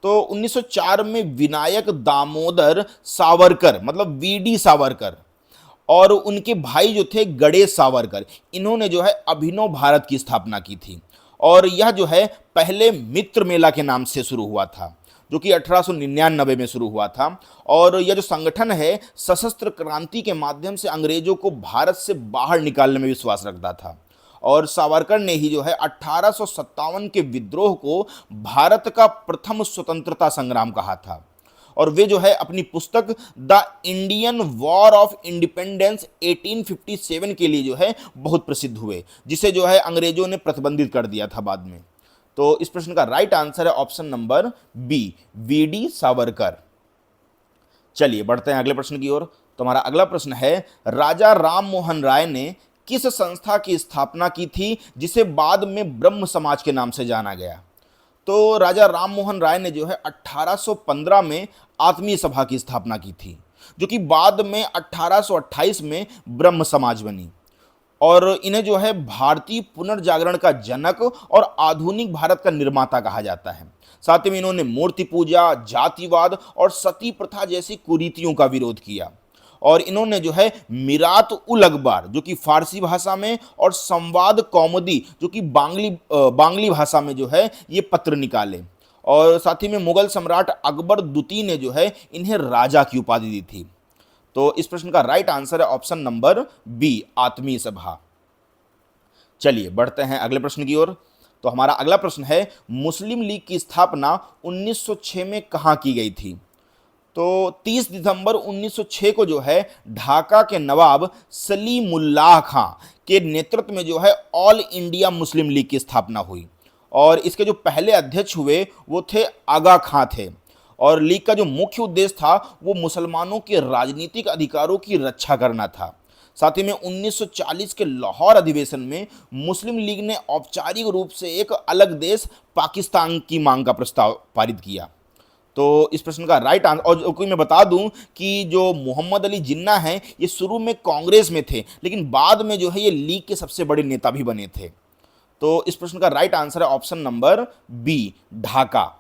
Speaker 1: तो 1904 में विनायक दामोदर सावरकर मतलब वीडी सावरकर और उनके भाई जो थे गणेश सावरकर, इन्होंने जो है अभिनव भारत की स्थापना की थी। और यह जो है पहले मित्र मेला के नाम से शुरू हुआ था, जो कि 1899 में शुरू हुआ था। और यह जो संगठन है सशस्त्र क्रांति के माध्यम से अंग्रेजों को भारत से बाहर निकालने में विश्वास रखता था। और सावरकर ने ही जो है 1857 के विद्रोह को भारत का प्रथम स्वतंत्रता संग्राम कहा था। और वे जो है अपनी पुस्तक the Indian war of independence 1857 के लिए जो है बहुत प्रसिद्ध हुए, जिसे जो है अंग्रेजों ने प्रतिबंधित कर दिया था बाद में। तो इस प्रश्न का राइट आंसर है option number B, VD Savarkar. चलिए बढ़ते हैं अगले प्रश्न की ओर। तुम्हारा अगला प्रश्न है राजा राम मोहन राय ने किस संस्था की स्थापना की थी जिसे बाद में ब्रह्म समाज के नाम से जाना गया? तो राजा राम मोहन राय ने जो है 1815 में आत्मीय सभा की स्थापना की थी, जो कि बाद में 1828 में ब्रह्म समाज बनी। और इन्हें जो है भारतीय पुनर्जागरण का जनक और आधुनिक भारत का निर्माता कहा जाता है। साथ ही में इन्होंने मूर्ति पूजा, जातिवाद और सती प्रथा जैसी कुरीतियों का विरोध किया। और इन्होंने जो है मिरात उल अखबार जो कि फारसी भाषा में और संवाद कौमुदी जो कि बांग्ली भाषा में जो है ये पत्र निकाले। और साथ ही में मुगल सम्राट अकबर द्वितीय ने जो है इन्हें राजा की उपाधि दी थी। तो इस प्रश्न का राइट आंसर है ऑप्शन नंबर बी, आत्मीय सभा। चलिए बढ़ते हैं अगले प्रश्न की ओर। तो हमारा अगला प्रश्न है मुस्लिम लीग की स्थापना 1906 में कहाँ की गई थी? तो 30 दिसंबर 1906 को जो है ढाका के नवाब सलीमुल्लाह खां के नेतृत्व में जो है ऑल इंडिया मुस्लिम लीग की स्थापना हुई। और इसके जो पहले अध्यक्ष हुए वो थे आगा खां थे। और लीग का जो मुख्य उद्देश्य था वो मुसलमानों के राजनीतिक अधिकारों की रक्षा करना था। साथ ही में 1940 के लाहौर अधिवेशन में मुस्लिम लीग ने औपचारिक रूप से एक अलग देश पाकिस्तान की मांग का प्रस्ताव पारित किया। तो इस प्रश्न का राइट आंसर, और कोई मैं बता दूं कि जो मोहम्मद अली जिन्ना हैं ये शुरू में कांग्रेस में थे, लेकिन बाद में जो है ये लीग के सबसे बड़े नेता भी बने थे। तो इस प्रश्न का राइट आंसर है ऑप्शन नंबर बी, ढाका।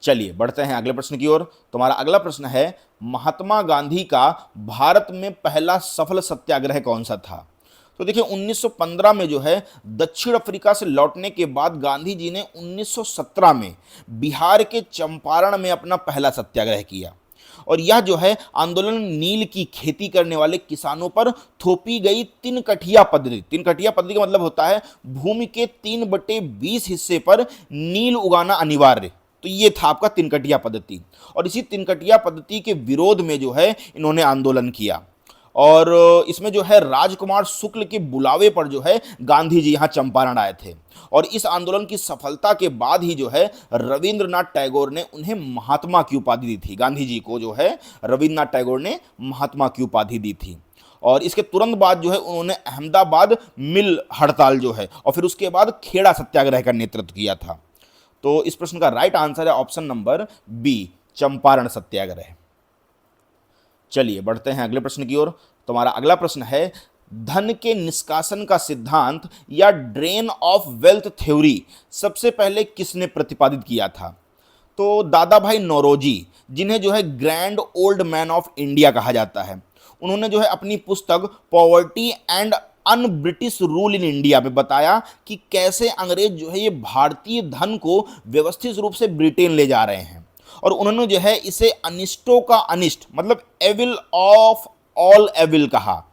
Speaker 1: चलिए बढ़ते हैं अगले प्रश्न की ओर। तुम्हारा अगला प्रश्न है महात्मा गांधी का भारत में पहला सफल सत्याग्रह कौन सा था? तो देखिए 1915 में जो है दक्षिण अफ्रीका से लौटने के बाद गांधी जी ने 1917 में बिहार के चंपारण में अपना पहला सत्याग्रह किया। और यह जो है आंदोलन नील की खेती करने वाले किसानों पर थोपी गई तीन कठिया पद्धति। तीन कठिया पद्धति का मतलब होता है भूमि के 3/20 हिस्से पर नील उगाना अनिवार्य। तो ये था आपका तिनकटिया पद्धति, और इसी तिनकटिया पद्धति के विरोध में जो है इन्होंने आंदोलन किया। और इसमें जो है राजकुमार शुक्ल के बुलावे पर जो है गांधी जी यहाँ चंपारण आए थे। और इस आंदोलन की सफलता के बाद ही जो है रविंद्रनाथ टैगोर ने उन्हें महात्मा की उपाधि दी थी। गांधी जी को जो है रविंद्रनाथ टैगोर ने महात्मा की उपाधि दी थी। और इसके तुरंत बाद जो है उन्होंने अहमदाबाद मिल हड़ताल जो है और फिर उसके बाद खेड़ा सत्याग्रह का नेतृत्व किया था। तो इस प्रश्न का राइट आंसर है ऑप्शन नंबर बी, चंपारण सत्याग्रह। चलिए बढ़ते हैं अगले प्रश्न की ओर। तुम्हारा अगला प्रश्न है धन के निष्कासन का सिद्धांत या ड्रेन ऑफ वेल्थ थ्योरी सबसे पहले किसने प्रतिपादित किया था? तो दादा भाई नौरोजी, जिन्हें जो है grand old man of India कहा जाता है, उन्होंने जो है अपनी पुस्तक poverty and un British rule in India में बताया कि कैसे अंग्रेज जो है ये भारतीय धन को व्यवस्थित रूप से ब्रिटेन ले जा रहे हैं। और उन्होंने जो है इसे अनिष्टों का अनिष्ट मतलब एविल ऑफ ऑल एविल कहा।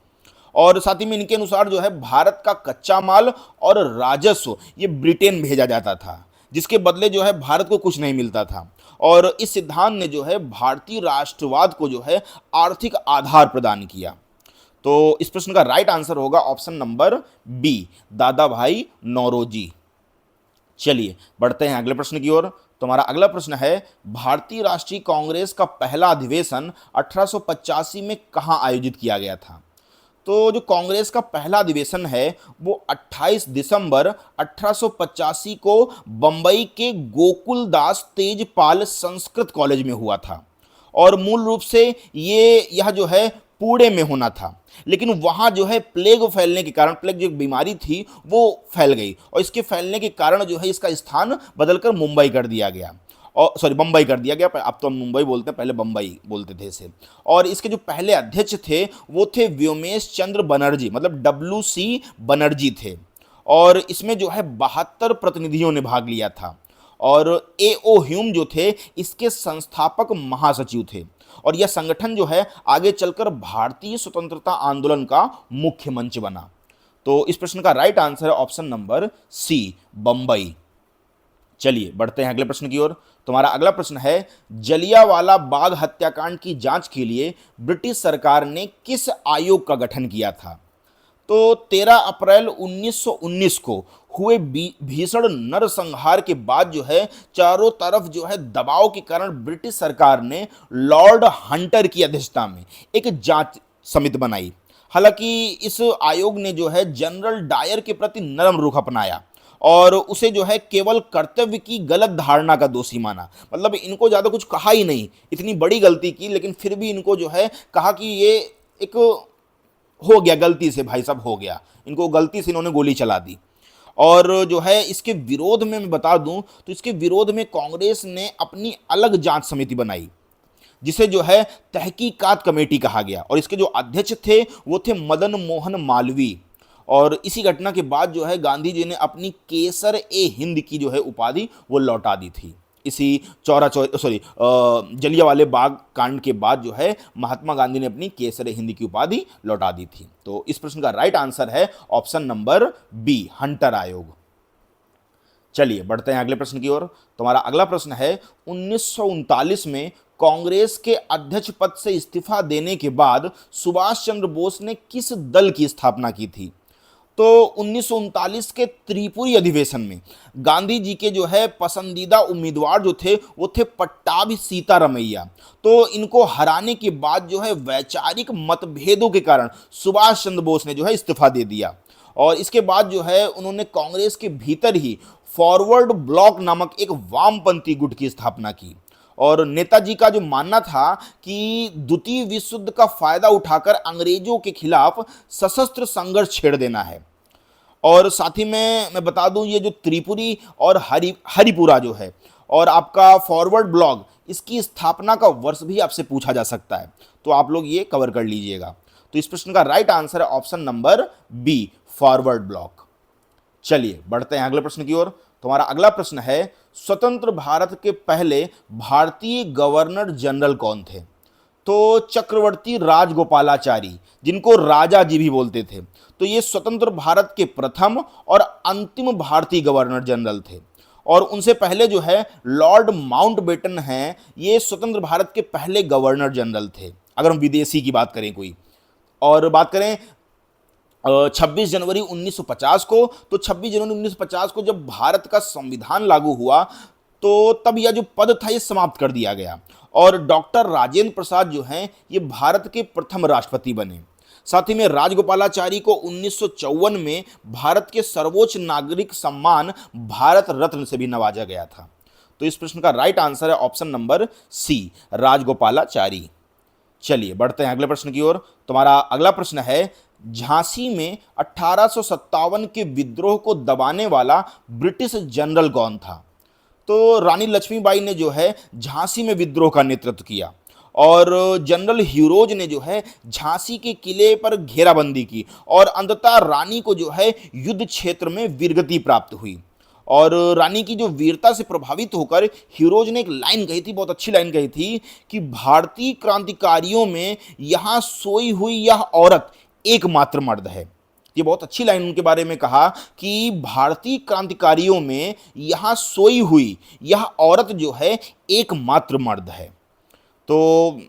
Speaker 1: और साथ ही में इनके अनुसार जो है भारत का कच्चा माल और राजस्व ये ब्रिटेन भेजा जाता था, जिसके बदले जो है भारत को कुछ नहीं मिलता था। और इस सिद्धांत ने जो है भारतीय राष्ट्रवाद को जो है आर्थिक आधार प्रदान किया। तो इस प्रश्न का राइट आंसर होगा ऑप्शन नंबर बी, दादा भाई नौरोजी। चलिए बढ़ते हैं अगले प्रश्न की ओर। तुम्हारा अगला प्रश्न है भारतीय राष्ट्रीय कांग्रेस का पहला अधिवेशन 1885 में कहां आयोजित किया गया था? तो जो कांग्रेस का पहला अधिवेशन है वो 28 दिसंबर 1885 को बंबई के गोकुलदास तेजपाल संस्कृत कॉलेज में हुआ था। और मूल रूप से यह जो है पुणे में होना था, लेकिन वहाँ जो है प्लेग फैलने के कारण, प्लेग जो बीमारी थी वो फैल गई और इसके फैलने के कारण जो है इसका स्थान बदलकर मुंबई कर दिया गया, और सॉरी बम्बई कर दिया गया। अब तो हम मुंबई बोलते हैं, पहले बम्बई बोलते थे इसे। और इसके जो पहले अध्यक्ष थे वो थे व्योमेश चंद्र बनर्जी, मतलब WC बनर्जी थे। और इसमें जो है 72 प्रतिनिधियों ने भाग लिया था। और A.O. ह्यूम जो थे इसके संस्थापक महासचिव थे। और यह संगठन जो है आगे चलकर भारतीय स्वतंत्रता आंदोलन का मुख्य मंच बना। तो इस प्रश्न का राइट आंसर है ऑप्शन नंबर सी, बंबई। चलिए बढ़ते हैं अगले प्रश्न की ओर। तुम्हारा अगला प्रश्न है जलियांवाला बाग हत्याकांड की जांच के लिए ब्रिटिश सरकार ने किस आयोग का गठन किया था? तो 13 अप्रैल 1919 को हुए भीषण नरसंहार के बाद जो है चारों तरफ जो है दबाव के कारण ब्रिटिश सरकार ने लॉर्ड हंटर की अध्यक्षता में एक जांच समिति बनाई। हालांकि इस आयोग ने जो है जनरल डायर के प्रति नरम रुख अपनाया और उसे जो है केवल कर्तव्य की गलत धारणा का दोषी माना। मतलब इनको ज़्यादा कुछ कहा ही नहीं, इतनी बड़ी गलती की लेकिन फिर भी इनको जो है कहा कि ये एक हो गया, गलती से भाई साहब हो गया, इनको गलती से इन्होंने गोली चला दी। और जो है इसके विरोध में मैं बता दूं तो इसके विरोध में कांग्रेस ने अपनी अलग जांच समिति बनाई जिसे जो है तहकीकात कमेटी कहा गया। और इसके जो अध्यक्ष थे वो थे मदन मोहन मालवीय। और इसी घटना के बाद जो है गांधी जी ने अपनी केसर-ए-हिंद की जो है उपाधि वो लौटा दी थी। इसी जलियांवाले बाग कांड के बाद जो है महात्मा गांधी ने अपनी केसर-ए-हिंद की उपाधि लौटा दी थी। तो इस प्रश्न का राइट आंसर है ऑप्शन नंबर बी, हंटर आयोग। चलिए बढ़ते हैं अगले प्रश्न की ओर। तुम्हारा अगला प्रश्न है 1939 में कांग्रेस के अध्यक्ष पद से इस्तीफा देने के बाद सुभाष चंद्र बोस ने किस दल की स्थापना की थी? तो 1939 के त्रिपुरी अधिवेशन में गांधी जी के जो है पसंदीदा उम्मीदवार जो थे वो थे पट्टाभी सीतारामैया। तो इनको हराने के बाद जो है वैचारिक मतभेदों के कारण सुभाष चंद्र बोस ने जो है इस्तीफा दे दिया। और इसके बाद जो है उन्होंने कांग्रेस के भीतर ही फॉरवर्ड ब्लॉक नामक एक वामपंथी गुट की स्थापना की। और नेताजी का जो मानना था कि द्वितीय विश्व युद्ध का फायदा उठाकर अंग्रेजों के खिलाफ सशस्त्र संघर्ष छेड़ देना है। और साथ ही में मैं बता दूं ये जो त्रिपुरी और हरिपुरा जो है और आपका फॉरवर्ड ब्लॉक, इसकी स्थापना का वर्ष भी आपसे पूछा जा सकता है, तो आप लोग ये कवर कर लीजिएगा। तो इस प्रश्न का राइट आंसर है option number B, Forward Bloc. चलिए बढ़ते हैं अगले प्रश्न की ओर। तुम्हारा अगला प्रश्न है, स्वतंत्र भारत के पहले भारतीय गवर्नर जनरल कौन थे? तो चक्रवर्ती राजगोपालाचारी, जिनको राजा जी भी बोलते थे, तो ये स्वतंत्र भारत के प्रथम और अंतिम भारतीय गवर्नर जनरल थे। और उनसे पहले जो है लॉर्ड माउंटबेटन हैं, ये स्वतंत्र भारत के पहले गवर्नर जनरल थे, अगर हम विदेशी की बात करें कोई। और बात करें 26 जनवरी 1950 को, तो 26 जनवरी 1950 को जब भारत का संविधान लागू हुआ, तो तब यह जो पद था ये समाप्त कर दिया गया और डॉक्टर राजेंद्र प्रसाद जो हैं ये भारत के प्रथम राष्ट्रपति बने। साथ ही में राजगोपालाचारी को 1954 में भारत के सर्वोच्च नागरिक सम्मान भारत रत्न से भी नवाजा गया था। तो इस प्रश्न का राइट आंसर है ऑप्शन नंबर सी, राजगोपालाचारी। चलिए बढ़ते हैं अगले प्रश्न की ओर। तुम्हारा अगला प्रश्न है, झांसी में 1857 के विद्रोह को दबाने वाला ब्रिटिश जनरल कौन था? तो रानी लक्ष्मीबाई ने जो है झांसी में विद्रोह का नेतृत्व किया और जनरल ह्यूरोज ने जो है झांसी के किले पर घेराबंदी की और अंततः रानी को जो है युद्ध क्षेत्र में वीरगति प्राप्त हुई। और रानी की जो वीरता से प्रभावित होकर ह्यूरोज ने एक लाइन कही थी, बहुत अच्छी लाइन कही थी कि भारतीय क्रांतिकारियों में यहाँ सोई हुई यह औरत एकमात्र मर्द है। ये बहुत अच्छी लाइन उनके बारे में कहा कि भारतीय क्रांतिकारियों में यहाँ सोई हुई यह औरत जो है एकमात्र मर्द है। तो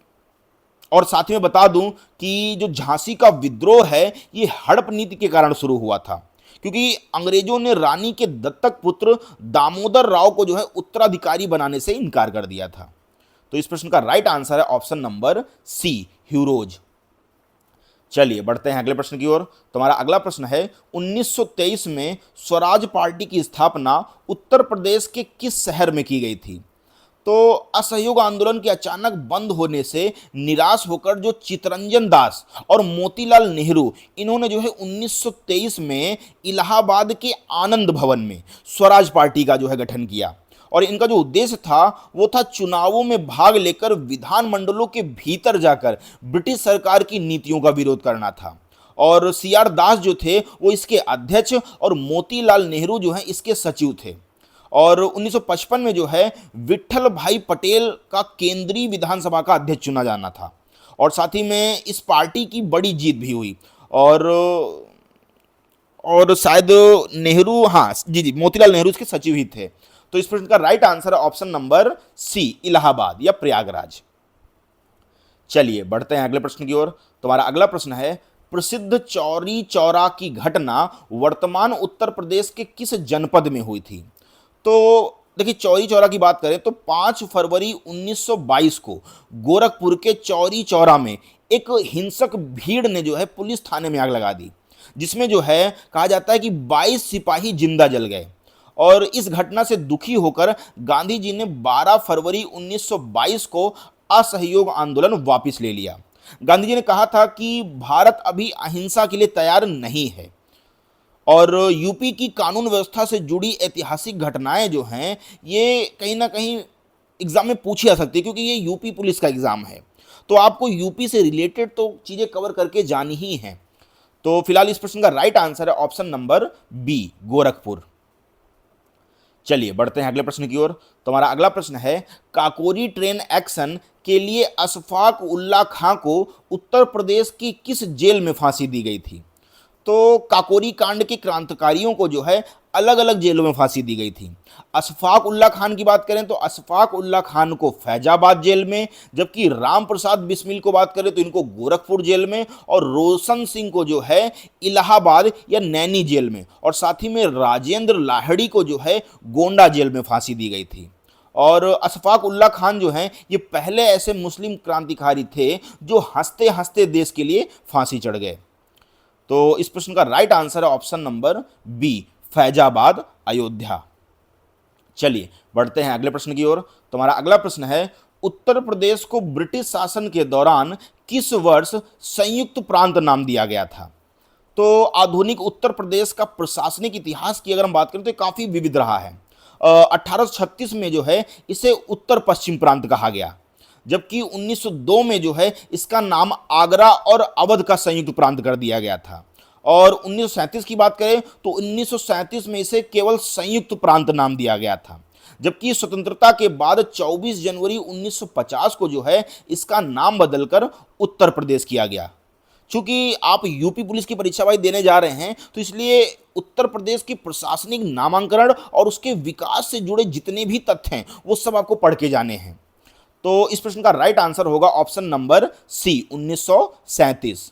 Speaker 1: और साथ में बता दूं कि जो झांसी का विद्रोह है ये हड़प नीति के कारण शुरू हुआ था, क्योंकि अंग्रेजों ने रानी के दत्तक पुत्र दामोदर राव को जो है उत्तराधिकारी बनाने से इनकार कर दिया था। तो इस प्रश्न का राइट आंसर है ऑप्शन नंबर सी, ह्यूरोज। चलिए बढ़ते हैं अगले प्रश्न की ओर। तुम्हारा अगला प्रश्न है, 1923 में स्वराज पार्टी की स्थापना उत्तर प्रदेश के किस शहर में की गई थी? तो असहयोग आंदोलन के अचानक बंद होने से निराश होकर जो चितरंजन दास और मोतीलाल नेहरू, इन्होंने जो है 1923 में इलाहाबाद के आनंद भवन में स्वराज पार्टी का जो है गठन किया। और इनका जो उद्देश्य था वो था चुनावों में भाग लेकर विधानमंडलों के भीतर जाकर ब्रिटिश सरकार की नीतियों का विरोध करना था। और सीआर दास जो थे वो इसके अध्यक्ष और मोतीलाल नेहरू जो हैं इसके सचिव थे। और 1955 में जो है विट्ठल भाई पटेल का केंद्रीय विधानसभा का अध्यक्ष चुना जाना था। और साथ ही में इस पार्टी की बड़ी जीत भी हुई। और शायद नेहरू, हाँ जी, मोतीलाल नेहरू इसके सचिव ही थे। तो इस प्रश्न का राइट आंसर है ऑप्शन नंबर सी, इलाहाबाद या प्रयागराज। चलिए बढ़ते हैं अगले प्रश्न की ओर। तुम्हारा अगला प्रश्न है, प्रसिद्ध चौरी चौरा की घटना वर्तमान उत्तर प्रदेश के किस जनपद में हुई थी? तो देखिए, चौरी चौरा की बात करें तो 5 फरवरी 1922 को गोरखपुर के चौरी चौरा में एक हिंसक भीड़ ने जो है पुलिस थाने में आग लगा दी, जिसमें जो है कहा जाता है कि 22 सिपाही जिंदा जल गए। और इस घटना से दुखी होकर गांधी जी ने 12 फरवरी 1922 को असहयोग आंदोलन वापस ले लिया। गांधी जी ने कहा था कि भारत अभी अहिंसा के लिए तैयार नहीं है। और यूपी की कानून व्यवस्था से जुड़ी ऐतिहासिक घटनाएं जो हैं ये कहीं ना कहीं एग्जाम में पूछी जा सकती है, क्योंकि ये यूपी पुलिस का एग्जाम है, तो आपको यूपी से रिलेटेड तो चीज़ें कवर करके जानी ही हैं। तो फिलहाल इस प्रश्न का राइट आंसर है ऑप्शन नंबर बी, गोरखपुर। चलिए बढ़ते हैं अगले प्रश्न की ओर। तुम्हारा अगला प्रश्न है, काकोरी ट्रेन एक्शन के लिए अशफाक उल्ला खां को उत्तर प्रदेश की किस जेल में फांसी दी गई थी? तो काकोरी कांड के क्रांतिकारियों को जो है अलग अलग जेलों में फांसी दी गई थी। अशफाक उल्ला खान की बात करें तो अशफाक उल्ला खान को फैजाबाद जेल में, जबकि राम प्रसाद बिस्मिल को बात करें तो इनको गोरखपुर जेल में, और रोशन सिंह को जो है इलाहाबाद या नैनी जेल में, और साथ ही में राजेंद्र लाहिड़ी को जो है गोंडा जेल में फांसी दी गई थी। और अशफाक उल्ला खान जो हैं ये पहले ऐसे मुस्लिम क्रांतिकारी थे जो हंसते हंसते देश के लिए फांसी चढ़ गए। तो इस प्रश्न का राइट आंसर है option number B, Faizabad, Ayodhya. चलिए बढ़ते हैं अगले प्रश्न की ओर। तुम्हारा अगला प्रश्न है, उत्तर प्रदेश को ब्रिटिश शासन के दौरान किस वर्ष संयुक्त प्रांत नाम दिया गया था? तो आधुनिक उत्तर प्रदेश का प्रशासनिक इतिहास की अगर हम बात करें तो काफ़ी विविध रहा है। 1836 में जो है इसे उत्तर पश्चिम प्रांत कहा गया, जबकि 1902 में जो है इसका नाम आगरा और अवध का संयुक्त प्रांत कर दिया गया था। और 1937 की बात करें तो 1937 में इसे केवल संयुक्त प्रांत नाम दिया गया था। जबकि स्वतंत्रता के बाद 24 जनवरी 1950 को जो है इसका नाम बदलकर उत्तर प्रदेश किया गया। चूंकि आप यूपी पुलिस की परीक्षा भाई देने जा रहे हैं तो इसलिए उत्तर प्रदेश की प्रशासनिक नामांकन और उसके विकास से जुड़े जितने भी तथ्य हैं वो सब आपको पढ़ के जाने हैं। तो इस प्रश्न का राइट आंसर होगा ऑप्शन नंबर सी 1937।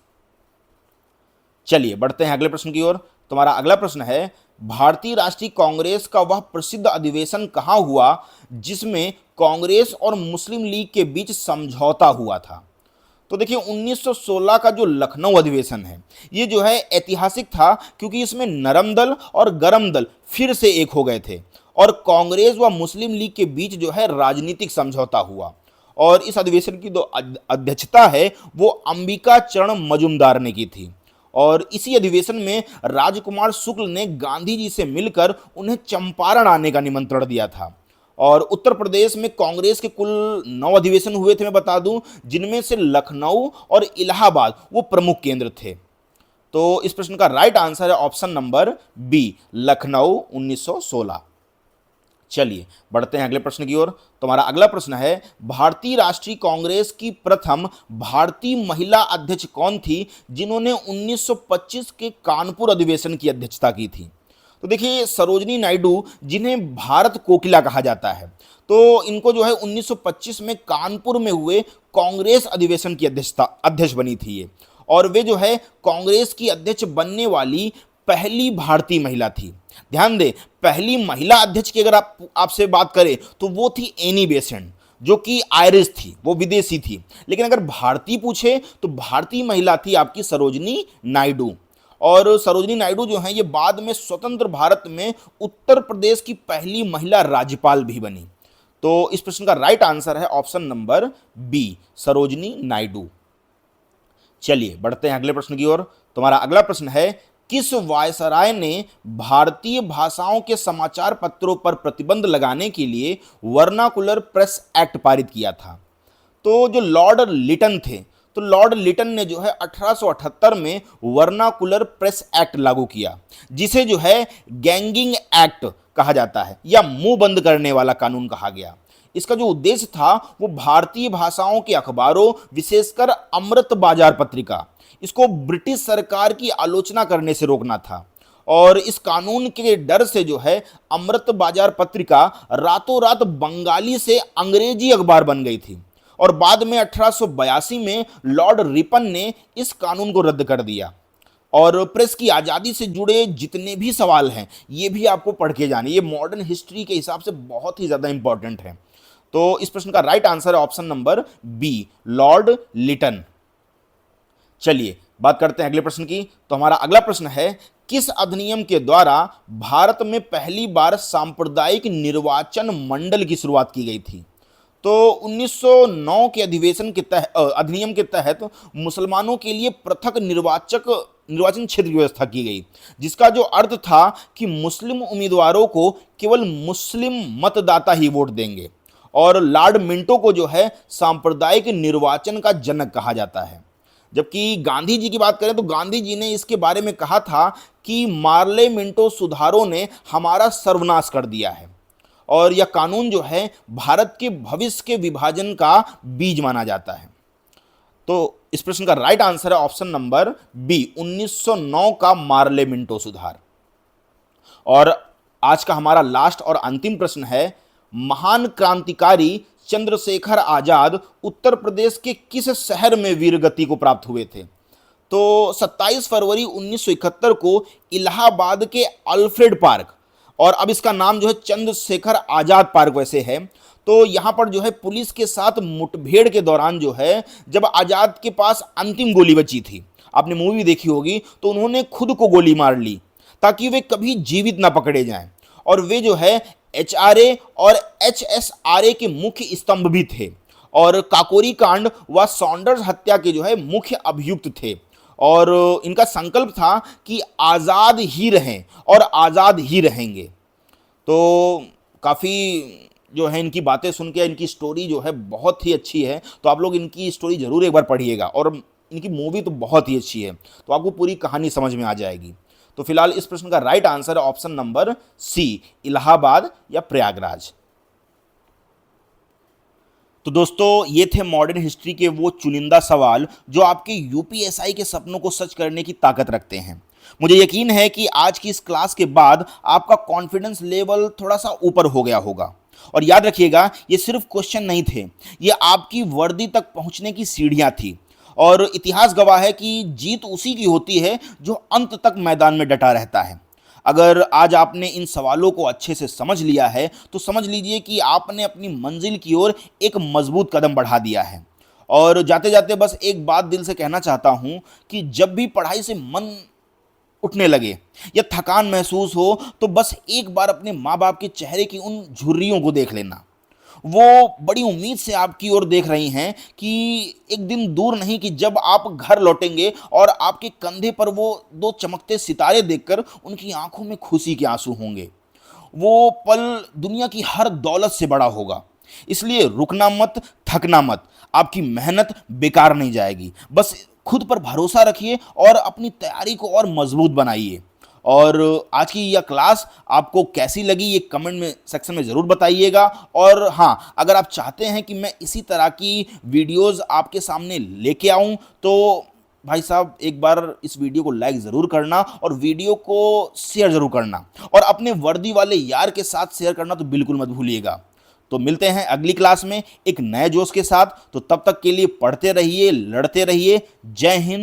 Speaker 1: चलिए बढ़ते हैं अगले प्रश्न की ओर। तुम्हारा अगला प्रश्न है भारतीय राष्ट्रीय कांग्रेस का वह प्रसिद्ध अधिवेशन कहां हुआ जिसमें कांग्रेस और मुस्लिम लीग के बीच समझौता हुआ था। तो देखिए 1916 का जो लखनऊ अधिवेशन है ये जो है ऐतिहासिक था क्योंकि इसमें नरम दल और गरम दल फिर से एक हो गए थे और कांग्रेस व मुस्लिम लीग के बीच जो है राजनीतिक समझौता हुआ। और इस अधिवेशन की जो अध्यक्षता है वो अंबिका चरण मजुमदार ने की थी। और इसी अधिवेशन में राजकुमार शुक्ल ने गांधी जी से मिलकर उन्हें चंपारण आने का निमंत्रण दिया था। और उत्तर प्रदेश में कांग्रेस के कुल 9 अधिवेशन हुए थे मैं बता दूं, जिनमें से लखनऊ और इलाहाबाद वो प्रमुख केंद्र थे। तो इस प्रश्न का राइट आंसर है ऑप्शन नंबर बी लखनऊ 1916। चलिए बढ़ते हैं अगले प्रश्न की ओर। तुम्हारा अगला प्रश्न है भारतीय राष्ट्रीय कांग्रेस की प्रथम भारतीय महिला अध्यक्ष कौन थी जिन्होंने 1925 के कानपुर अधिवेशन की अध्यक्षता की थी। तो देखिए सरोजनी नायडू, जिन्हें भारत कोकिला कहा जाता है, तो इनको जो है 1925 में कानपुर में हुए कांग्रेस अधिवेशन की अध्यक्ष बनी थी ये। और वे जो है कांग्रेस की अध्यक्ष बनने वाली पहली भारतीय महिला थी। ध्यान दें, पहली महिला अध्यक्ष की अगर आपसे बात करें तो वो थी एनी बेसेंट, जो कि आयरिश थी, वो विदेशी थी। लेकिन अगर भारतीय पूछे तो भारतीय महिला थी आपकी सरोजनी नायडू। और सरोजनी नायडू जो हैं ये बाद में स्वतंत्र भारत में उत्तर प्रदेश की पहली महिला राज्यपाल भी बनी। तो इस प्रश्न का राइट आंसर है option number B Sarojini Naidu. चलिए बढ़ते हैं अगले प्रश्न की ओर। तुम्हारा अगला प्रश्न है किस वायसराय ने भारतीय भाषाओं के समाचार पत्रों पर प्रतिबंध लगाने के लिए वर्नाकुलर प्रेस एक्ट पारित किया था। तो जो लॉर्ड लिटन थे, तो लॉर्ड लिटन ने जो है 1878 में वर्नाकुलर प्रेस एक्ट लागू किया, जिसे जो है गैंगिंग एक्ट कहा जाता है या मुंह बंद करने वाला कानून कहा गया। इसका जो उद्देश्य था वो भारतीय भाषाओं के अखबारों, विशेषकर अमृत बाजार पत्रिका, इसको ब्रिटिश सरकार की आलोचना करने से रोकना था। और इस कानून के डर से जो है अमृत बाजार पत्रिका रातों रात बंगाली से अंग्रेजी अखबार बन गई थी। और बाद में 1882 में लॉर्ड रिपन ने इस कानून को रद्द कर दिया। और प्रेस की आज़ादी से जुड़े जितने भी सवाल हैं ये भी आपको पढ़ के जाने, ये मॉडर्न हिस्ट्री के हिसाब से बहुत ही ज़्यादा इंपॉर्टेंट है। तो इस प्रश्न का राइट आंसर है option number B Lord Lytton. चलिए बात करते हैं अगले प्रश्न की। तो हमारा अगला प्रश्न है किस अधिनियम के द्वारा भारत में पहली बार सांप्रदायिक निर्वाचन मंडल की शुरुआत की गई थी। तो 1909 के अधिनियम के तहत मुसलमानों के लिए पृथक निर्वाचन क्षेत्र की व्यवस्था की गई, जिसका जो अर्थ था कि मुस्लिम उम्मीदवारों को केवल मुस्लिम मतदाता ही वोट देंगे। और लॉर्ड मिंटो को जो है सांप्रदायिक निर्वाचन का जनक कहा जाता है। जबकि गांधी जी की बात करें तो गांधी जी ने इसके बारे में कहा था कि मार्ले मिंटो सुधारों ने हमारा सर्वनाश कर दिया है। और यह कानून जो है भारत के भविष्य के विभाजन का बीज माना जाता है। तो इस प्रश्न का राइट आंसर है ऑप्शन नंबर बी 1909 का मार्ले मिंटो सुधार। और आज का हमारा लास्ट और अंतिम प्रश्न है महान क्रांतिकारी चंद्रशेखर आजाद उत्तर प्रदेश के किस शहर में वीरगति को प्राप्त हुए थे। तो 27 फरवरी 1971 को इलाहाबाद के अल्फ्रेड पार्क, और अब इसका नाम जो है चंद्रशेखर आजाद पार्क वैसे है। तो यहाँ पर जो है पुलिस के साथ मुठभेड़ के दौरान जो है जब आजाद के पास अंतिम गोली बची थी, आपने मूवी देखी होगी, तो उन्होंने खुद को गोली मार ली ताकि वे कभी जीवित ना पकड़े जाएं। और वे जो है HRA और HSRA के मुख्य स्तंभ भी थे और काकोरी कांड व सॉन्डर्स हत्या के जो है मुख्य अभियुक्त थे। और इनका संकल्प था कि आज़ाद ही रहें और आज़ाद ही रहेंगे। तो काफ़ी जो है इनकी बातें सुन के, इनकी स्टोरी जो है बहुत ही अच्छी है, तो आप लोग इनकी स्टोरी ज़रूर एक बार पढ़िएगा। और इनकी मूवी तो बहुत ही अच्छी है, तो आपको पूरी कहानी समझ में आ जाएगी। तो फिलहाल इस प्रश्न का राइट आंसर है ऑप्शन नंबर सी, इलाहाबाद या प्रयागराज। तो दोस्तों ये थे मॉडर्न हिस्ट्री के वो चुनिंदा सवाल जो आपके यूपीएसआई के सपनों को सच करने की ताकत रखते हैं। मुझे यकीन है कि आज की इस क्लास के बाद आपका कॉन्फिडेंस लेवल थोड़ा सा ऊपर हो गया होगा। और याद रखिएगा, ये सिर्फ क्वेश्चन नहीं थे, ये आपकी वर्दी तक पहुंचने की सीढ़ियां थी। और इतिहास गवाह है कि जीत उसी की होती है जो अंत तक मैदान में डटा रहता है। अगर आज आपने इन सवालों को अच्छे से समझ लिया है तो समझ लीजिए कि आपने अपनी मंजिल की ओर एक मजबूत कदम बढ़ा दिया है। और जाते जाते बस एक बात दिल से कहना चाहता हूं कि जब भी पढ़ाई से मन उठने लगे या थकान महसूस हो, तो बस एक बार अपने माँ बाप के चेहरे की उन झुर्रियों को देख लेना। वो बड़ी उम्मीद से आपकी ओर देख रही हैं कि एक दिन दूर नहीं कि जब आप घर लौटेंगे और आपके कंधे पर वो दो चमकते सितारे देखकर उनकी आंखों में खुशी के आंसू होंगे। वो पल दुनिया की हर दौलत से बड़ा होगा। इसलिए रुकना मत, थकना मत, आपकी मेहनत बेकार नहीं जाएगी। बस खुद पर भरोसा रखिए और अपनी तैयारी को और मजबूत बनाइए। और आज की यह क्लास आपको कैसी लगी ये कमेंट में सेक्शन में ज़रूर बताइएगा। और हाँ, अगर आप चाहते हैं कि मैं इसी तरह की वीडियोस आपके सामने लेके आऊं तो भाई साहब एक बार इस वीडियो को लाइक ज़रूर करना और वीडियो को शेयर ज़रूर करना, और अपने वर्दी वाले यार के साथ शेयर करना तो बिल्कुल मत भूलिएगा। तो मिलते हैं अगली क्लास में एक नए जोश के साथ। तो तब तक के लिए पढ़ते रहिए, लड़ते रहिए। जय हिंद।